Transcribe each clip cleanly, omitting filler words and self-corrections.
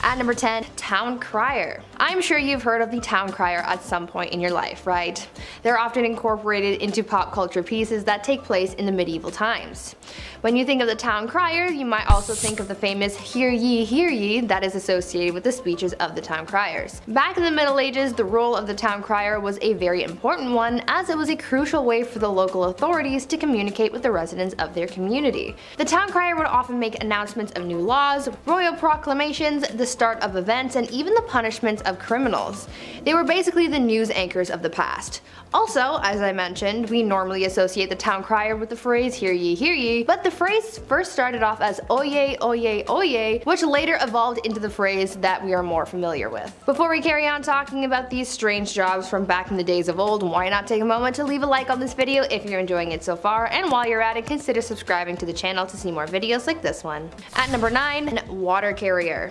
At number 10, Town Crier. I'm sure you've heard of the Town Crier at some point in your life, right? They're often incorporated into pop culture pieces that take place in the medieval times. When you think of the Town Crier, you might also think of the famous hear ye that is associated with the speeches of the Town Criers. Back in the Middle Ages, the role of the Town Crier was a very important one, as it was a crucial way for the local authorities to communicate with the residents of their community. The Town Crier would often make announcements of new laws, royal proclamations, the start of events, and even the punishments of criminals. They were basically the news anchors of the past. Also, as I mentioned, we normally associate the Town Crier with the phrase hear ye, but the phrase first started off as oye, oye, oye, which later evolved into the phrase that we are more familiar with. Before we carry on talking about these strange jobs from back in the days of old, why not take a moment to leave a like on this video if you're enjoying it so far, and while you're at it, consider subscribing to the channel to see more videos like this one. At number 9, Water Carrier.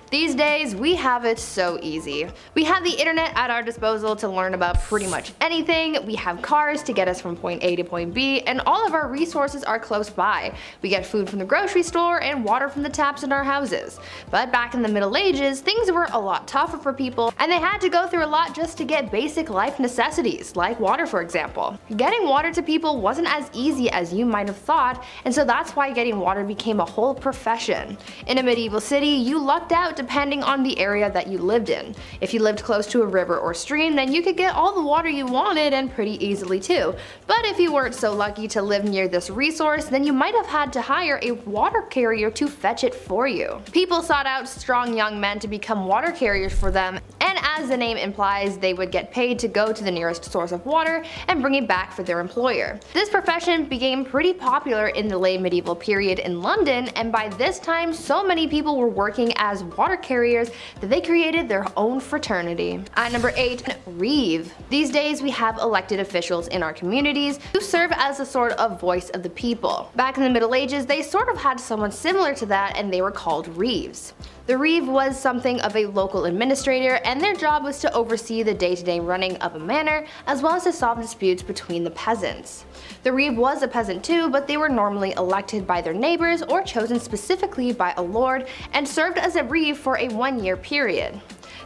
These days, we have it so easy. We have the internet at our disposal to learn about pretty much anything, we have cars to get us from point A to point B, and all of our resources are close by. We get food from the grocery store and water from the taps in our houses. But back in the Middle Ages, things were a lot tougher for people, and they had to go through a lot just to get basic life necessities, like water for example. Getting water to people wasn't as easy as you might have thought, and so that's why getting water became a whole profession. In a medieval city, you lucked out depending on the area that you lived in. If you lived close to a river or stream, then you could get all the water you wanted, and pretty easily too. But if you weren't so lucky to live near this resource, then you might have had to hire a water carrier to fetch it for you. People sought out strong young men to become water carriers for them, and as the name implies, they would get paid to go to the nearest source of water and bring it back for their employer. This profession became pretty popular in the late medieval period in London, and by this time so many people were working as water carriers that they created their own fraternity. At number 8, Reeve. These days we have elected officials in our communities who serve as a sort of voice of the people. Back in the Middle Ages, they sort of had someone similar to that, and they were called Reeves. The Reeve was something of a local administrator, and their job was to oversee the day-to-day running of a manor, as well as to solve disputes between the peasants. The Reeve was a peasant too, but they were normally elected by their neighbors or chosen specifically by a lord, and served as a Reeve for a 1-year period.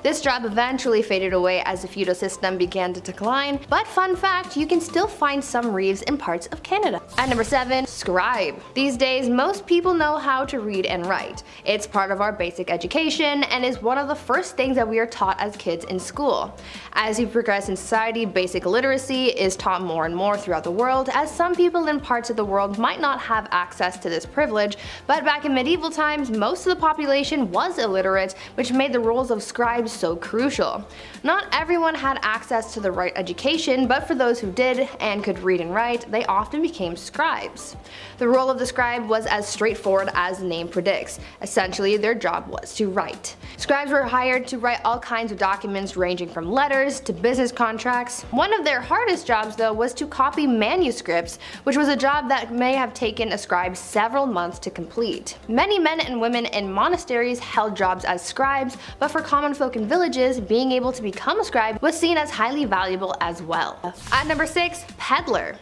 This job eventually faded away as the feudal system began to decline, but fun fact, you can still find some Reeves in parts of Canada. At number 7, Scribe. These days, most people know how to read and write. It's part of our basic education and is one of the first things that we are taught as kids in school. As we progress in society, basic literacy is taught more and more throughout the world, as some people in parts of the world might not have access to this privilege, but back in medieval times, most of the population was illiterate, which made the roles of scribes so crucial. Not everyone had access to the right education, but for those who did and could read and write, they often became scribes. The role of the scribe was as straightforward as the name predicts. Essentially, their job was to write. Scribes were hired to write all kinds of documents ranging from letters to business contracts. One of their hardest jobs though was to copy manuscripts, which was a job that may have taken a scribe several months to complete. Many men and women in monasteries held jobs as scribes, but for common folk in villages, being able to become a scribe was seen as highly valuable as well. At number 6, Peddler.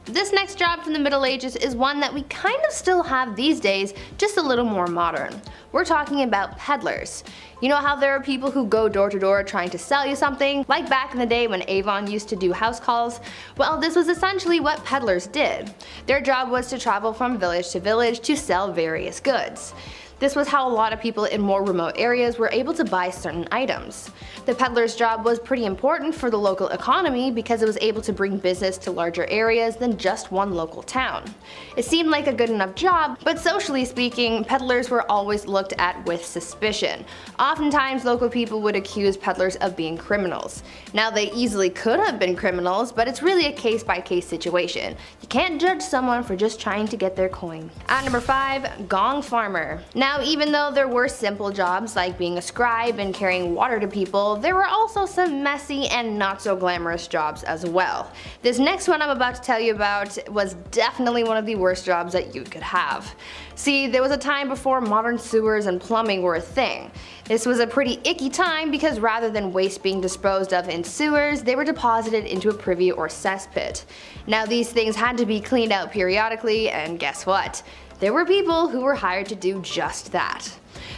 This next job from the Middle Ages is one that we kind of still have these days, just a little more modern. We're talking about peddlers. You know how there are people who go door to door trying to sell you something, like back in the day when Avon used to do house calls? Well, this was essentially what peddlers did. Their job was to travel from village to village to sell various goods. This was how a lot of people in more remote areas were able to buy certain items. The peddler's job was pretty important for the local economy because it was able to bring business to larger areas than just one local town. It seemed like a good enough job, but socially speaking, peddlers were always looked at with suspicion. Oftentimes, local people would accuse peddlers of being criminals. Now, they easily could have been criminals, but it's really a case-by-case situation. You can't judge someone for just trying to get their coin. At number 5, Gong Farmer. Now, even though there were simple jobs like being a scribe and carrying water to people, there were also some messy and not so glamorous jobs as well. This next one I'm about to tell you about was definitely one of the worst jobs that you could have. See, there was a time before modern sewers and plumbing were a thing. This was a pretty icky time because rather than waste being disposed of in sewers, they were deposited into a privy or cesspit. Now, these things had to be cleaned out periodically, and guess what? There were people who were hired to do just that.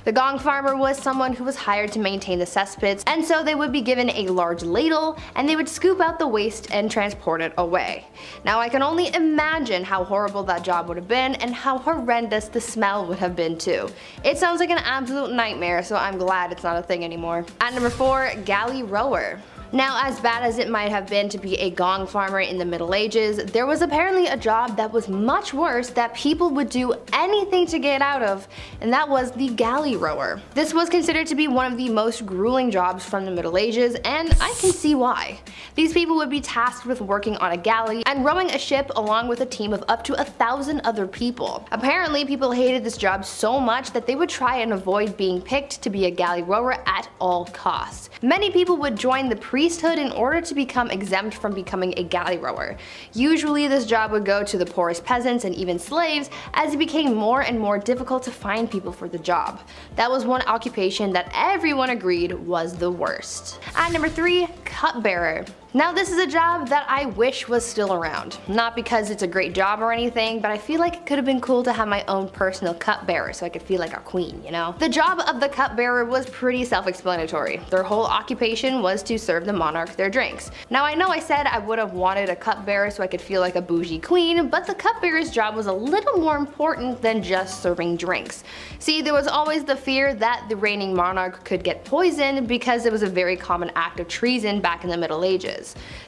The Gong Farmer was someone who was hired to maintain the cesspits, and so they would be given a large ladle and they would scoop out the waste and transport it away. Now I can only imagine how horrible that job would have been and how horrendous the smell would have been too. It sounds like an absolute nightmare, so I'm glad it's not a thing anymore. At number 4, Galley Rower. Now, as bad as it might have been to be a gong farmer in the Middle Ages, there was apparently a job that was much worse that people would do anything to get out of, and that was the galley rower. This was considered to be one of the most grueling jobs from the Middle Ages, and I can see why. These people would be tasked with working on a galley and rowing a ship along with a team of up to 1,000 other people. Apparently, people hated this job so much that they would try and avoid being picked to be a galley rower at all costs. Many people would join the priesthood in order to become exempt from becoming a galley rower. Usually this job would go to the poorest peasants and even slaves, as it became more and more difficult to find people for the job. That was one occupation that everyone agreed was the worst. At number 3, cupbearer. Now this is a job that I wish was still around. Not because it's a great job or anything, but I feel like it could have been cool to have my own personal cupbearer so I could feel like a queen, you know? The job of the cupbearer was pretty self-explanatory. Their whole occupation was to serve the monarch their drinks. Now I know I said I would have wanted a cupbearer so I could feel like a bougie queen, but the cupbearer's job was a little more important than just serving drinks. See, there was always the fear that the reigning monarch could get poisoned because it was a very common act of treason back in the Middle Ages.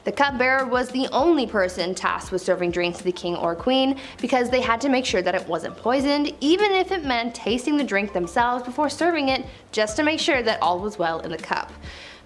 The cupbearer was the only person tasked with serving drinks to the king or queen because they had to make sure that it wasn't poisoned, even if it meant tasting the drink themselves before serving it, just to make sure that all was well in the cup.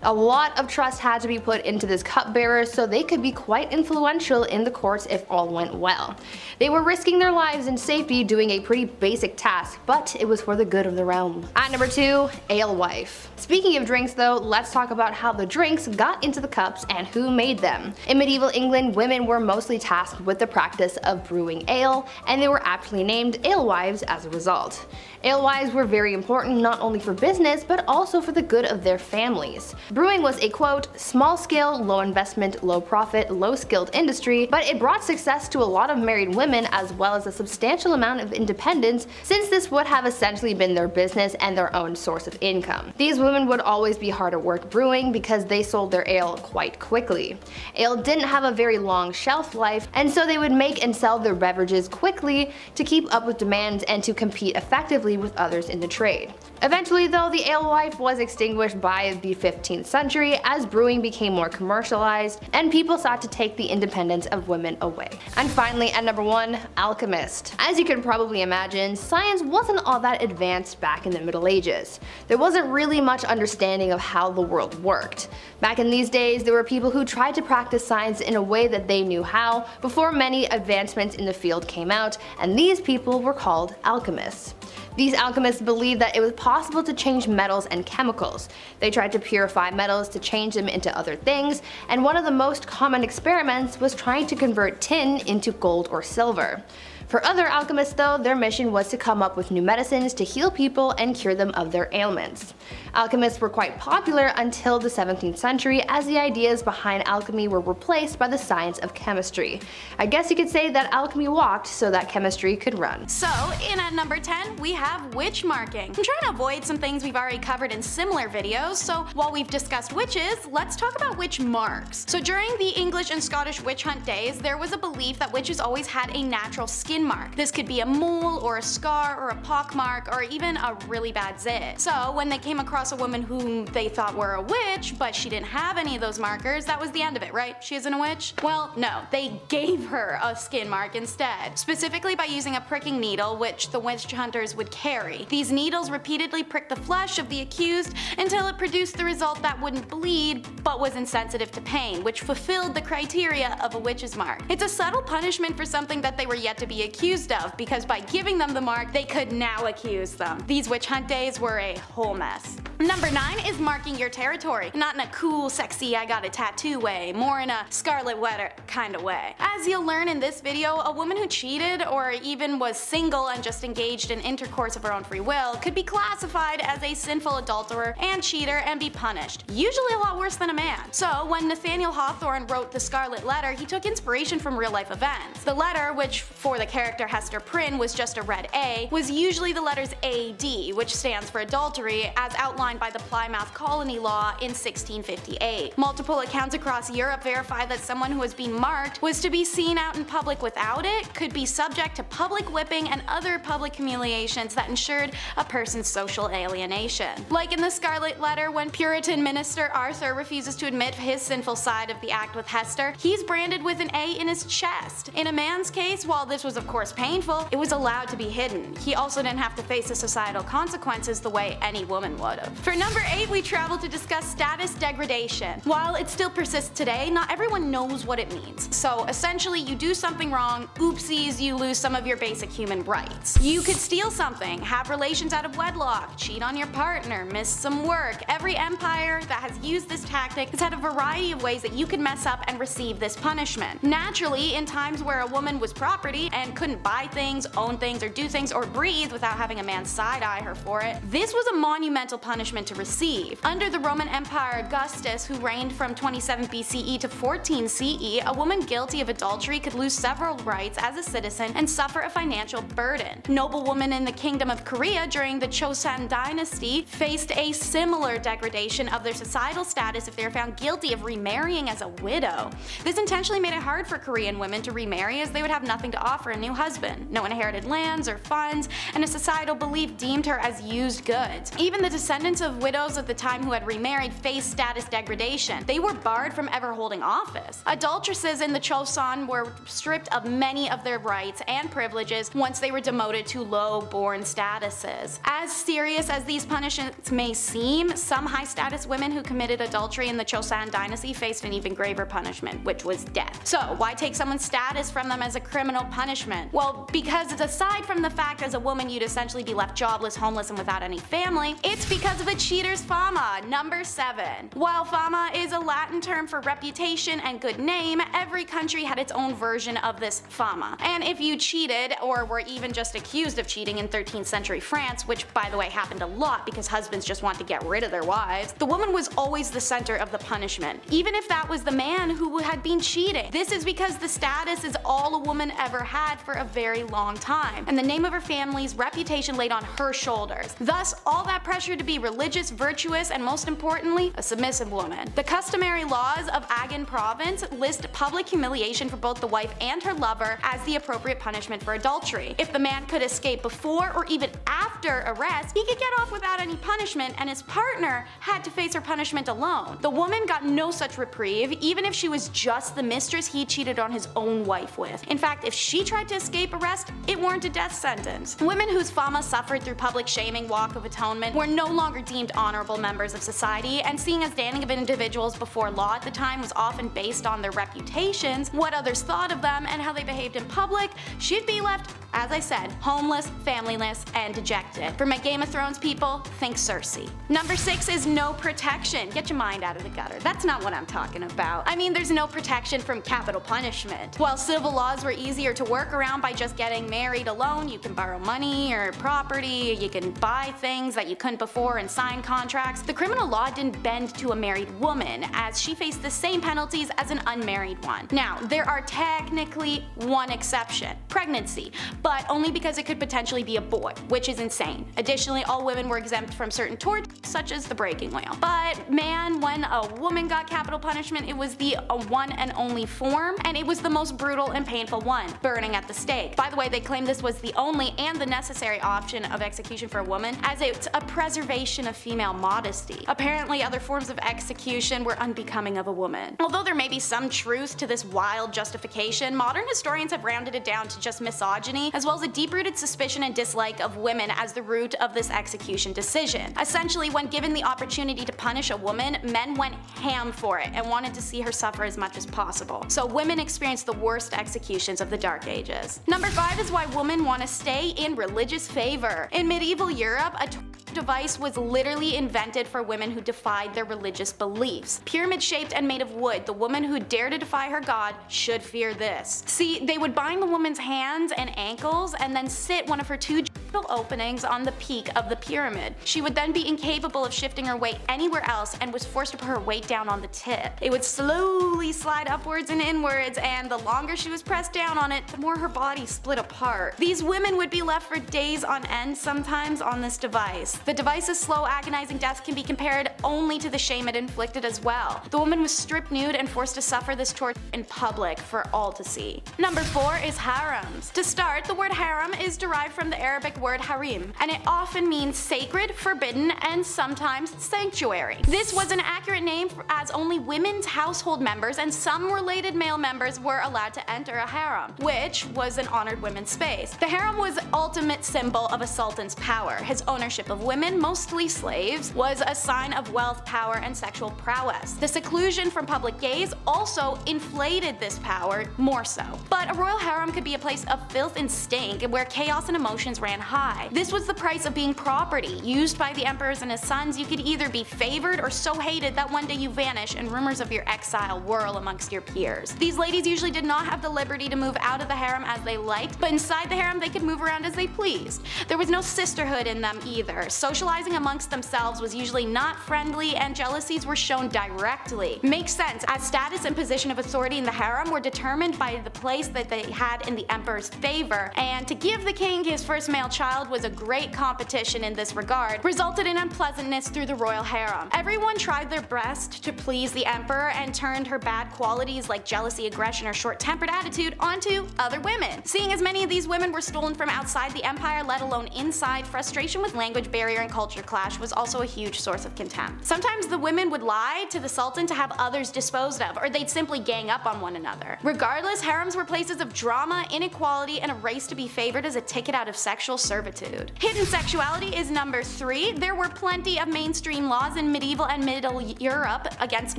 A lot of trust had to be put into this cupbearer so they could be quite influential in the courts if all went well. They were risking their lives and safety doing a pretty basic task, but it was for the good of the realm. At number 2, alewife. Speaking of drinks though, let's talk about how the drinks got into the cups and who made them. In medieval England, women were mostly tasked with the practice of brewing ale, and they were aptly named alewives as a result. Alewives were very important not only for business, but also for the good of their families. Brewing was a quote, small scale, low investment, low profit, low skilled industry, but it brought success to a lot of married women as well as a substantial amount of independence, since this would have essentially been their business and their own source of income. These women would always be hard at work brewing because they sold their ale quite quickly. Ale didn't have a very long shelf life, and so they would make and sell their beverages quickly to keep up with demand and to compete effectively with others in the trade. Eventually though, the alewife was extinguished by the 15th century as brewing became more commercialized and people sought to take the independence of women away. And finally, at number 1, alchemist. As you can probably imagine, science wasn't all that advanced back in the Middle Ages. There wasn't really much understanding of how the world worked. Back in these days, there were people who tried to practice science in a way that they knew how before many advancements in the field came out, and these people were called alchemists. These alchemists believed that it was possible to change metals and chemicals. They tried to purify metals to change them into other things, and one of the most common experiments was trying to convert tin into gold or silver. For other alchemists though, their mission was to come up with new medicines to heal people and cure them of their ailments. Alchemists were quite popular until the 17th century as the ideas behind alchemy were replaced by the science of chemistry. I guess you could say that alchemy walked so that chemistry could run. So in at number 10 we have witch marking. I'm trying to avoid some things we've already covered in similar videos, so while we've discussed witches, let's talk about witch marks. So during the English and Scottish witch hunt days, there was a belief that witches always had a natural skin mark. This could be a mole or a scar or a pock mark or even a really bad zit. So when they came across a woman whom they thought were a witch, but she didn't have any of those markers, that was the end of it, right? She isn't a witch? Well, no, they gave her a skin mark instead, specifically by using a pricking needle which the witch hunters would carry. These needles repeatedly pricked the flesh of the accused until it produced the result that wouldn't bleed but was insensitive to pain, which fulfilled the criteria of a witch's mark. It's a subtle punishment for something that they were yet to be accused of, because by giving them the mark, they could now accuse them. These witch hunt days were a whole mess. Number 9 is marking your territory. Not in a cool, sexy, I got a tattoo way, more in a Scarlet Letter kind of way. As you'll learn in this video, a woman who cheated or even was single and just engaged in intercourse of her own free will could be classified as a sinful adulterer and cheater and be punished, usually a lot worse than a man. So when Nathaniel Hawthorne wrote the Scarlet Letter, he took inspiration from real life events. The letter, which for the character Hester Prynne was just a red A, was usually the letters AD, which stands for adultery, as outlined by the Plymouth Colony Law in 1658. Multiple accounts across Europe verify that someone who was being marked was to be seen out in public without it, could be subject to public whipping and other public humiliations that ensured a person's social alienation. Like in the Scarlet Letter, when Puritan minister Arthur refuses to admit his sinful side of the act with Hester, he's branded with an A in his chest. In a man's case, while this was of course painful, it was allowed to be hidden. He also didn't have to face the societal consequences the way any woman would have. For number 8, we travel to discuss status degradation. While it still persists today, not everyone knows what it means. So essentially, you do something wrong, oopsies, you lose some of your basic human rights. You could steal something, have relations out of wedlock, cheat on your partner, miss some work. Every empire that has used this tactic has had a variety of ways that you could mess up and receive this punishment. Naturally, in times where a woman was property and couldn't buy things, own things, or do things, or breathe without having a man side-eye her for it, this was a monumental punishment to receive. Under the Roman Empire Augustus, who reigned from 27 BCE to 14 CE, a woman guilty of adultery could lose several rights as a citizen and suffer a financial burden. Noblewomen in the Kingdom of Korea during the Chosun dynasty faced a similar degradation of their societal status if they were found guilty of remarrying as a widow. This intentionally made it hard for Korean women to remarry, as they would have nothing to offer a new husband, no inherited lands or funds, and a societal belief deemed her as used goods. Even the descendants of widows at the time who had remarried faced status degradation. They were barred from ever holding office. Adulteresses in the Chosun were stripped of many of their rights and privileges once they were demoted to low-born statuses. As serious as these punishments may seem, some high-status women who committed adultery in the Chosun dynasty faced an even graver punishment, which was death. So why take someone's status from them as a criminal punishment? Well, because aside from the fact as a woman you'd essentially be left jobless, homeless, and without any family, it's because of a cheater's Fama. Number 7. While Fama is a Latin term for reputation and good name, every country had its own version of this Fama. And if you cheated, or were even just accused of cheating in 13th century France, which by the way happened a lot because husbands just want to get rid of their wives, the woman was always the center of the punishment, even if that was the man who had been cheating. This is because the status is all a woman ever had for a very long time, and the name of her family's reputation laid on her shoulders. Thus, all that pressure to be religious, virtuous, and most importantly, a submissive woman. The customary laws of Agan province list public humiliation for both the wife and her lover as the appropriate punishment for adultery. If the man could escape before or even after arrest, he could get off without any punishment, and his partner had to face her punishment alone. The woman got no such reprieve, even if she was just the mistress he cheated on his own wife with. In fact, if she tried to escape arrest, it warranted a death sentence. Women whose Fama suffered through public shaming, walk of atonement, were no longer deemed honorable members of society, and seeing as standing of individuals before law at the time was often based on their reputations, what others thought of them, and how they behaved in public, she'd be left, as I said, homeless, familyless, and dejected. For my Game of Thrones people, think Cersei. Number 6 is no protection. Get your mind out of the gutter. That's not what I'm talking about. I mean, there's no protection from capital punishment. While civil laws were easier to work around by just getting married alone, you can borrow money or property, you can buy things that you couldn't before and sign contracts, the criminal law didn't bend to a married woman, as she faced the same penalties as an unmarried one. Now, there are technically one exception: pregnancy, but only because it could potentially be a boy, which is insane. Additionally, all women were exempt from certain torts, such as the breaking wheel. But man, when a woman got capital punishment, it was the one and only form, and it was the most brutal and painful one: burning at the stake. By the way, they claim this was the only and the necessary option of execution for a woman, as it's a preservation of female modesty. Apparently, other forms of execution were unbecoming of a woman. Although there may be some truth to this wild justification, modern historians have rounded it down to just misogyny, as well as a deep-rooted suspicion and dislike of women as the root of this execution decision. Essentially, when given the opportunity to punish a woman, men went ham for it and wanted to see her suffer as much as possible. So women experienced the worst executions of the Dark Ages. Number 5 is why women want to stay in religious favor. In medieval Europe, a device was literally invented for women who defied their religious beliefs. Pyramid-shaped and made of wood, the woman who dared to defy her god should fear this. See, they would bind the woman's hands and ankles and then sit one of her two openings on the peak of the pyramid. She would then be incapable of shifting her weight anywhere else and was forced to put her weight down on the tip. It would slowly slide upwards and inwards, and the longer she was pressed down on it, the more her body split apart. These women would be left for days on end sometimes on this device. The device's slow, agonizing death can be compared only to the shame it inflicted as well. The woman was stripped nude and forced to suffer this torture in public for all to see. Number 4 is harems. To start, the word harem is derived from the Arabic word harim, and it often means sacred, forbidden, and sometimes sanctuary. This was an accurate name as only women's household members and some related male members were allowed to enter a harem, which was an honored women's space. The harem was the ultimate symbol of a sultan's power. His ownership of women, mostly slaves, was a sign of wealth, power, and sexual prowess. The seclusion from public gaze also inflated this power more so. But a royal harem could be a place of filth and stink where chaos and emotions ran high. This was the price of being property, used by the emperors and his sons. You could either be favored or so hated that one day you vanish and rumors of your exile whirl amongst your peers. These ladies usually did not have the liberty to move out of the harem as they liked, but inside the harem they could move around as they pleased. There was no sisterhood in them either. Socializing amongst themselves was usually not friendly, and jealousies were shown directly. Makes sense, as status and position of authority in the harem were determined by the place that they had in the emperor's favor, and to give the king his first male child was a great competition in this regard, resulted in unpleasantness through the royal harem. Everyone tried their best to please the emperor and turned her bad qualities like jealousy, aggression, or short-tempered attitude onto other women. Seeing as many of these women were stolen from outside the empire, let alone inside, frustration with language barrier and culture clash was also a huge source of contempt. Sometimes the women would lie to the sultan to have others disposed of, or they'd simply gang up on one another. Regardless, harems were places of drama, inequality, and a race to be favored as a ticket out of sexual servitude. Hidden sexuality is number 3. There were plenty of mainstream laws in medieval and Middle Europe against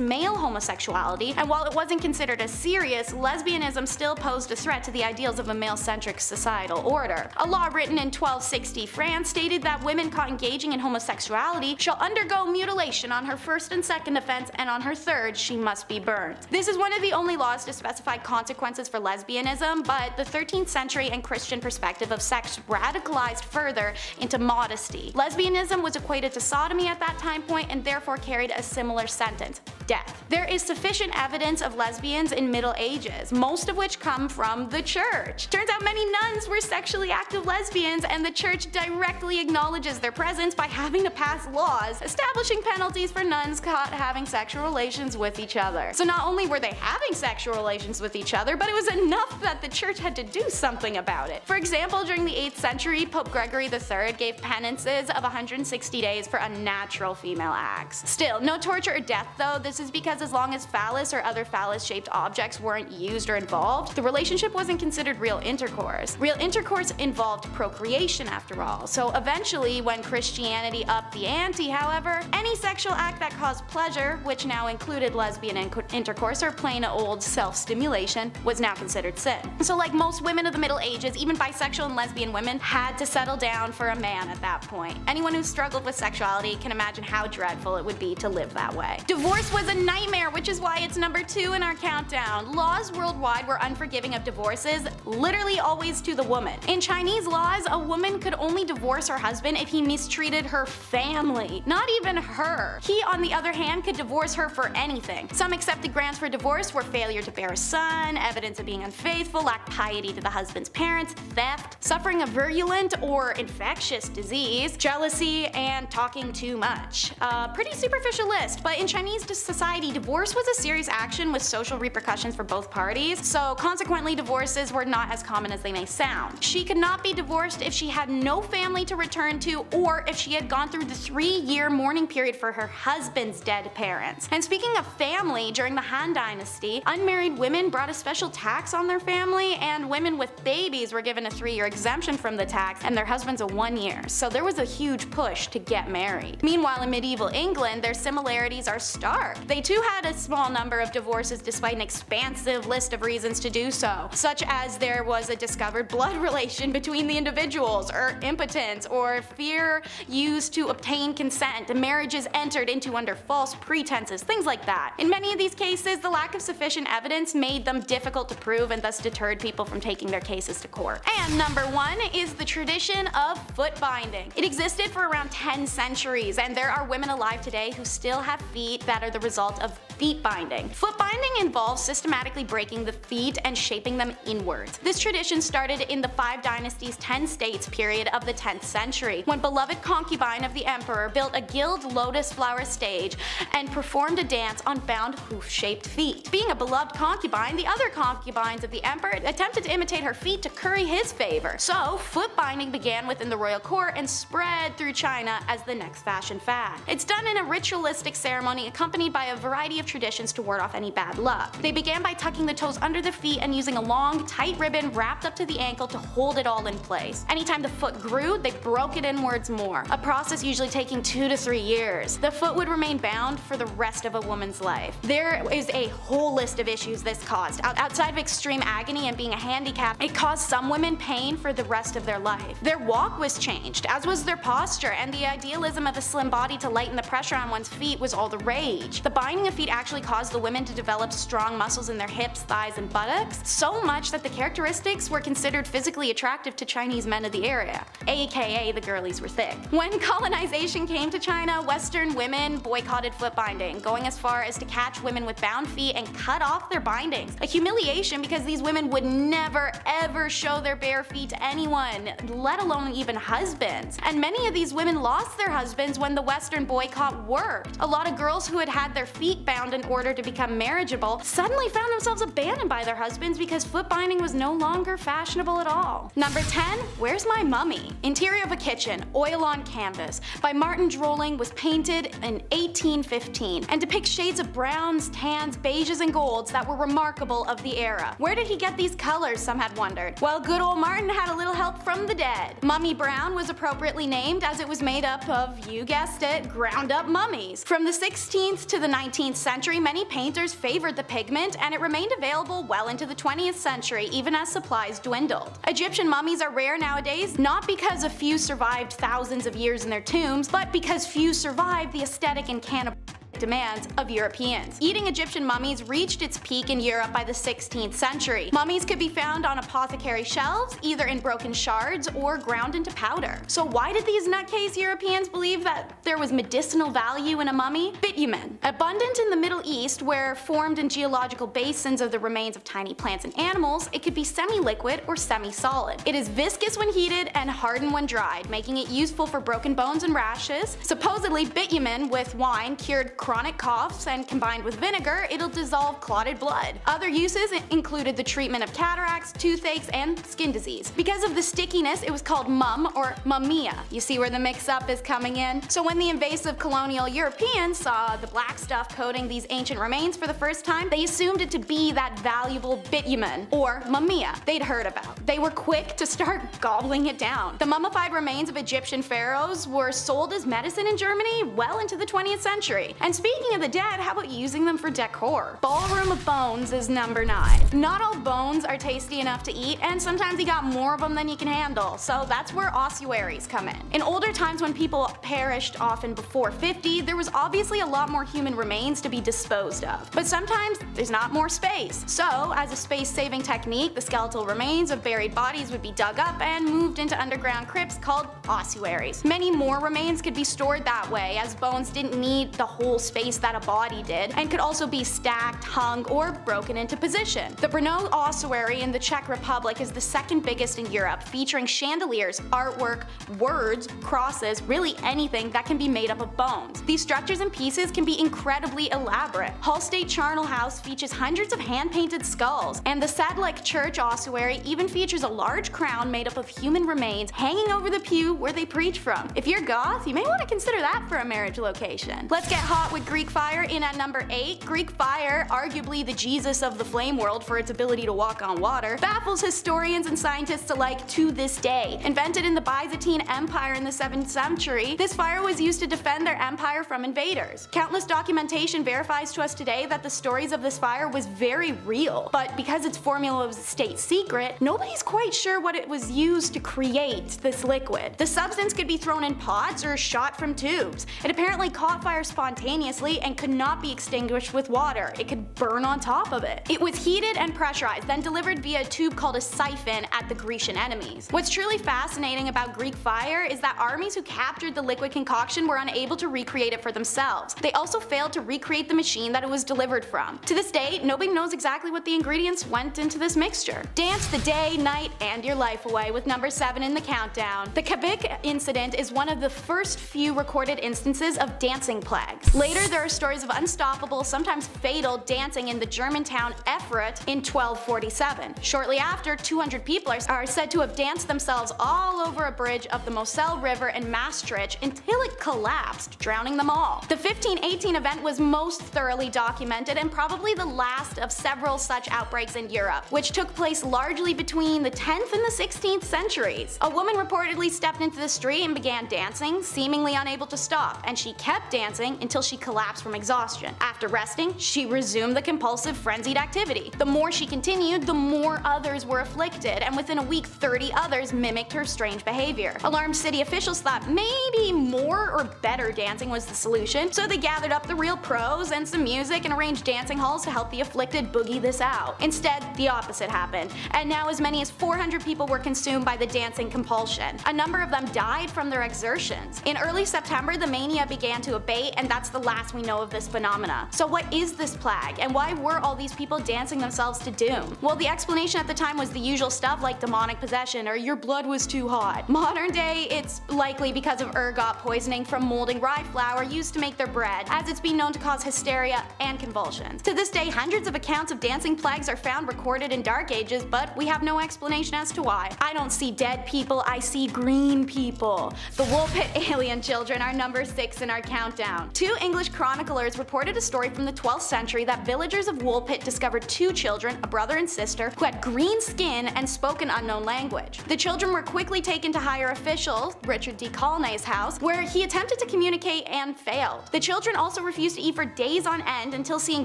male homosexuality, and while it wasn't considered as serious, lesbianism still posed a threat to the ideals of a male-centric societal order. A law written in 1260 France stated that women caught engaging in homosexuality shall undergo mutilation on her first and second offense, and on her third she must be burned. This is one of the only laws to specify consequences for lesbianism, but the 13th century and Christian perspective of sex radicalized further into modesty. Lesbianism was equated to sodomy at that time point and therefore carried a similar sentence: death. There is sufficient evidence of lesbians in Middle Ages, most of which come from the church. Turns out many nuns were sexually active lesbians, and the church directly acknowledges their presence by having to pass laws establishing penalties for nuns caught having sexual relations with each other. So not only were they having sexual relations with each other, but it was enough that the church had to do something about it. For example, during the 8th century, Pope Gregory III gave penances of 160 days for unnatural female acts. Still, no torture or death though. This is because as long as phallus or other phallus-shaped objects weren't used or involved, the relationship wasn't considered real intercourse. Real intercourse involved procreation after all. So eventually, when Christianity upped the ante, however, any sexual act that caused pleasure, which now included lesbian intercourse or plain old self-stimulation, was now considered sin. So like most women of the Middle Ages, even bisexual and lesbian women had to settle down for a man at that point. Anyone who struggled with sexuality can imagine how dreadful it would be to live that way. Divorce was a nightmare, which is why it's number 2 in our countdown. Laws worldwide were unforgiving of divorces, literally always to the woman. In Chinese laws, a woman could only divorce her husband if he mistreated her family, not even her. He, on the other hand, could divorce her for anything. Some accepted grounds for divorce were failure to bear a son, evidence of being unfaithful, lack piety to the husband's parents, theft, suffering a virulent or infectious disease, jealousy, and talking too much. Pretty superficial list, but in Chinese society, divorce was a serious action with social repercussions for both parties, so consequently divorces were not as common as they may sound. She could not be divorced if she had no family to return to, or if she had gone through the 3-year mourning period for her husband's dead parents. And speaking of family, during the Han Dynasty, unmarried women brought a special tax on their family, and women with babies were given a 3-year exemption from the tax, and their husbands a 1-year. So there was a huge push to get married. Meanwhile, in medieval England, their similarities are stark. They too had a small number of divorces despite an expansive list of reasons to do so, such as there was a discovered blood relation between the individuals, or impotence, or fear used to obtain consent, marriages entered into under false pretenses, things like that. In many of these cases, the lack of sufficient evidence made them difficult to prove and thus deterred people from taking their cases to court. And number 1 is the tradition of foot binding. It existed for around 10 centuries, and there are women alive today who still have feet that are the result of feet binding. Foot binding involves systematically breaking the feet and shaping them inwards. This tradition started in the 5 Dynasties 10 states period of the 10th century, when beloved concubine of the emperor built a gilded lotus flower stage and performed a dance on bound hoof-shaped feet. Being a beloved concubine, the other concubines of the emperor attempted to imitate her feet to curry his favor. So foot binding began within the royal court and spread through China as the next fashion fad. It's done in a ritualistic ceremony accompanied by a variety of traditions to ward off any bad luck. They began by tucking the toes under the feet and using a long, tight ribbon wrapped up to the ankle to hold it all in place. Anytime the foot grew, they broke it inwards more, a process usually taking 2 to 3 years. The foot would remain bound for the rest of a woman's life. There is a whole list of issues this caused. Outside of extreme agony and being a handicap, it caused some women pain for the rest of their life. Their walk was changed, as was their posture, and the idealism of a slim body to lighten the pressure on one's feet was all the rage. The binding of feet actually caused the women to develop strong muscles in their hips, thighs, and buttocks, so much that the characteristics were considered physically attractive to Chinese men of the area, aka the girlies were thick. When colonization came to China, Western women boycotted foot binding, going as far as to catch women with bound feet and cut off their bindings. A humiliation because these women would never ever show their bare feet to anyone, let alone even husbands. And many of these women lost their husbands when the Western boycott worked. A lot of girls who had had their feet bound in order to become marriageable suddenly found themselves abandoned by their husbands because foot binding was no longer fashionable at all. Number 10, Where's My Mummy? Interior of a Kitchen, Oil on Canvas, by Martin Drolling, was painted in 1815 and depicts shades of browns, tans, beiges, and golds that were remarkable of the era. Where did he get these colors, some had wondered? Well, good old Martin had a little help from the dead. Mummy Brown was appropriately named as it was made up of, you guessed it, ground up mummies. From the 16th to the 19th century, many painters favored the pigment, and it remained available well into the 20th century, even as supplies dwindled. Egyptian mummies are rare nowadays, not because a few survived thousands of years in their tombs, but because few survived the aesthetic and cannibal demands of Europeans. Eating Egyptian mummies reached its peak in Europe by the 16th century. Mummies could be found on apothecary shelves, either in broken shards or ground into powder. So why did these nutcase Europeans believe that there was medicinal value in a mummy? Bitumen. Abundant in the Middle East, where formed in geological basins of the remains of tiny plants and animals, it could be semi-liquid or semi-solid. It is viscous when heated and hardened when dried, making it useful for broken bones and rashes. Supposedly, bitumen with wine cured chronic coughs, and combined with vinegar, it'll dissolve clotted blood. Other uses included the treatment of cataracts, toothaches, and skin disease. Because of the stickiness, it was called mum or mumia. You see where the mix-up is coming in? So when the invasive colonial Europeans saw the black stuff coating these ancient remains for the first time, they assumed it to be that valuable bitumen, or mumia, they'd heard about. They were quick to start gobbling it down. The mummified remains of Egyptian pharaohs were sold as medicine in Germany well into the 20th century. And speaking of the dead, how about using them for decor? Ballroom of Bones is number 9. Not all bones are tasty enough to eat, and sometimes you got more of them than you can handle, so that's where ossuaries come in. In older times when people perished often before 50, there was obviously a lot more human remains to be disposed of. But sometimes there's not more space. So, as a space-saving technique, the skeletal remains of buried bodies would be dug up and moved into underground crypts called ossuaries. Many more remains could be stored that way, as bones didn't need the whole space that a body did, and could also be stacked, hung, or broken into position. The Brno ossuary in the Czech Republic is the second biggest in Europe, featuring chandeliers, artwork, words, crosses, really anything that can be made up of bones. These structures and pieces can be incredibly elaborate. Hull State Charnel House features hundreds of hand-painted skulls, and the Sadlec Church ossuary even features a large crown made up of human remains hanging over the pew where they preach from. If you're goth, you may want to consider that for a marriage location. Let's get hot with with Greek fire in at number 8. Greek fire, arguably the Jesus of the flame world for its ability to walk on water, baffles historians and scientists alike to this day. Invented in the Byzantine Empire in the 7th century, this fire was used to defend their empire from invaders. Countless documentation verifies to us today that the stories of this fire was very real, but because its formula was a state secret, nobody's quite sure what it was used to create this liquid. The substance could be thrown in pots or shot from tubes. It apparently caught fire spontaneously and could not be extinguished with water. It could burn on top of it. It was heated and pressurized, then delivered via a tube called a siphon at the Grecian enemies. What's truly fascinating about Greek fire is that armies who captured the liquid concoction were unable to recreate it for themselves. They also failed to recreate the machine that it was delivered from. To this day, nobody knows exactly what the ingredients went into this mixture. Dance the day, night, and your life away with number 7 in the countdown. The Quebec Incident is one of the first few recorded instances of dancing plagues. Later, there are stories of unstoppable, sometimes fatal, dancing in the German town Erfurt in 1247. Shortly after, 200 people are said to have danced themselves all over a bridge of the Moselle River in Maastricht until it collapsed, drowning them all. The 1518 event was most thoroughly documented and probably the last of several such outbreaks in Europe, which took place largely between the 10th and the 16th centuries. A woman reportedly stepped into the street and began dancing, seemingly unable to stop, and she kept dancing until she collapsed from exhaustion. After resting, she resumed the compulsive, frenzied activity. The more she continued, the more others were afflicted, and within a week 30 others mimicked her strange behavior. Alarmed city officials thought maybe more or better dancing was the solution, so they gathered up the real pros and some music and arranged dancing halls to help the afflicted boogie this out. Instead, the opposite happened, and now as many as 400 people were consumed by the dancing compulsion. A number of them died from their exertions. In early September, the mania began to abate, and that's the last we know of this phenomena. So what is this plague, and why were all these people dancing themselves to doom? Well, the explanation at the time was the usual stuff like demonic possession or your blood was too hot. Modern day, it's likely because of ergot poisoning from molding rye flour used to make their bread, as it's been known to cause hysteria and convulsions. To this day, hundreds of accounts of dancing plagues are found recorded in Dark Ages, but we have no explanation as to why. I don't see dead people, I see green people. The Woolpit alien children are number 6 in our countdown. 2 English chroniclers reported a story from the 12th century that villagers of Woolpit discovered 2 children, a brother and sister, who had green skin and spoke an unknown language. The children were quickly taken to higher officials, Richard D. Colnay's house, where he attempted to communicate and failed. The children also refused to eat for days on end until seeing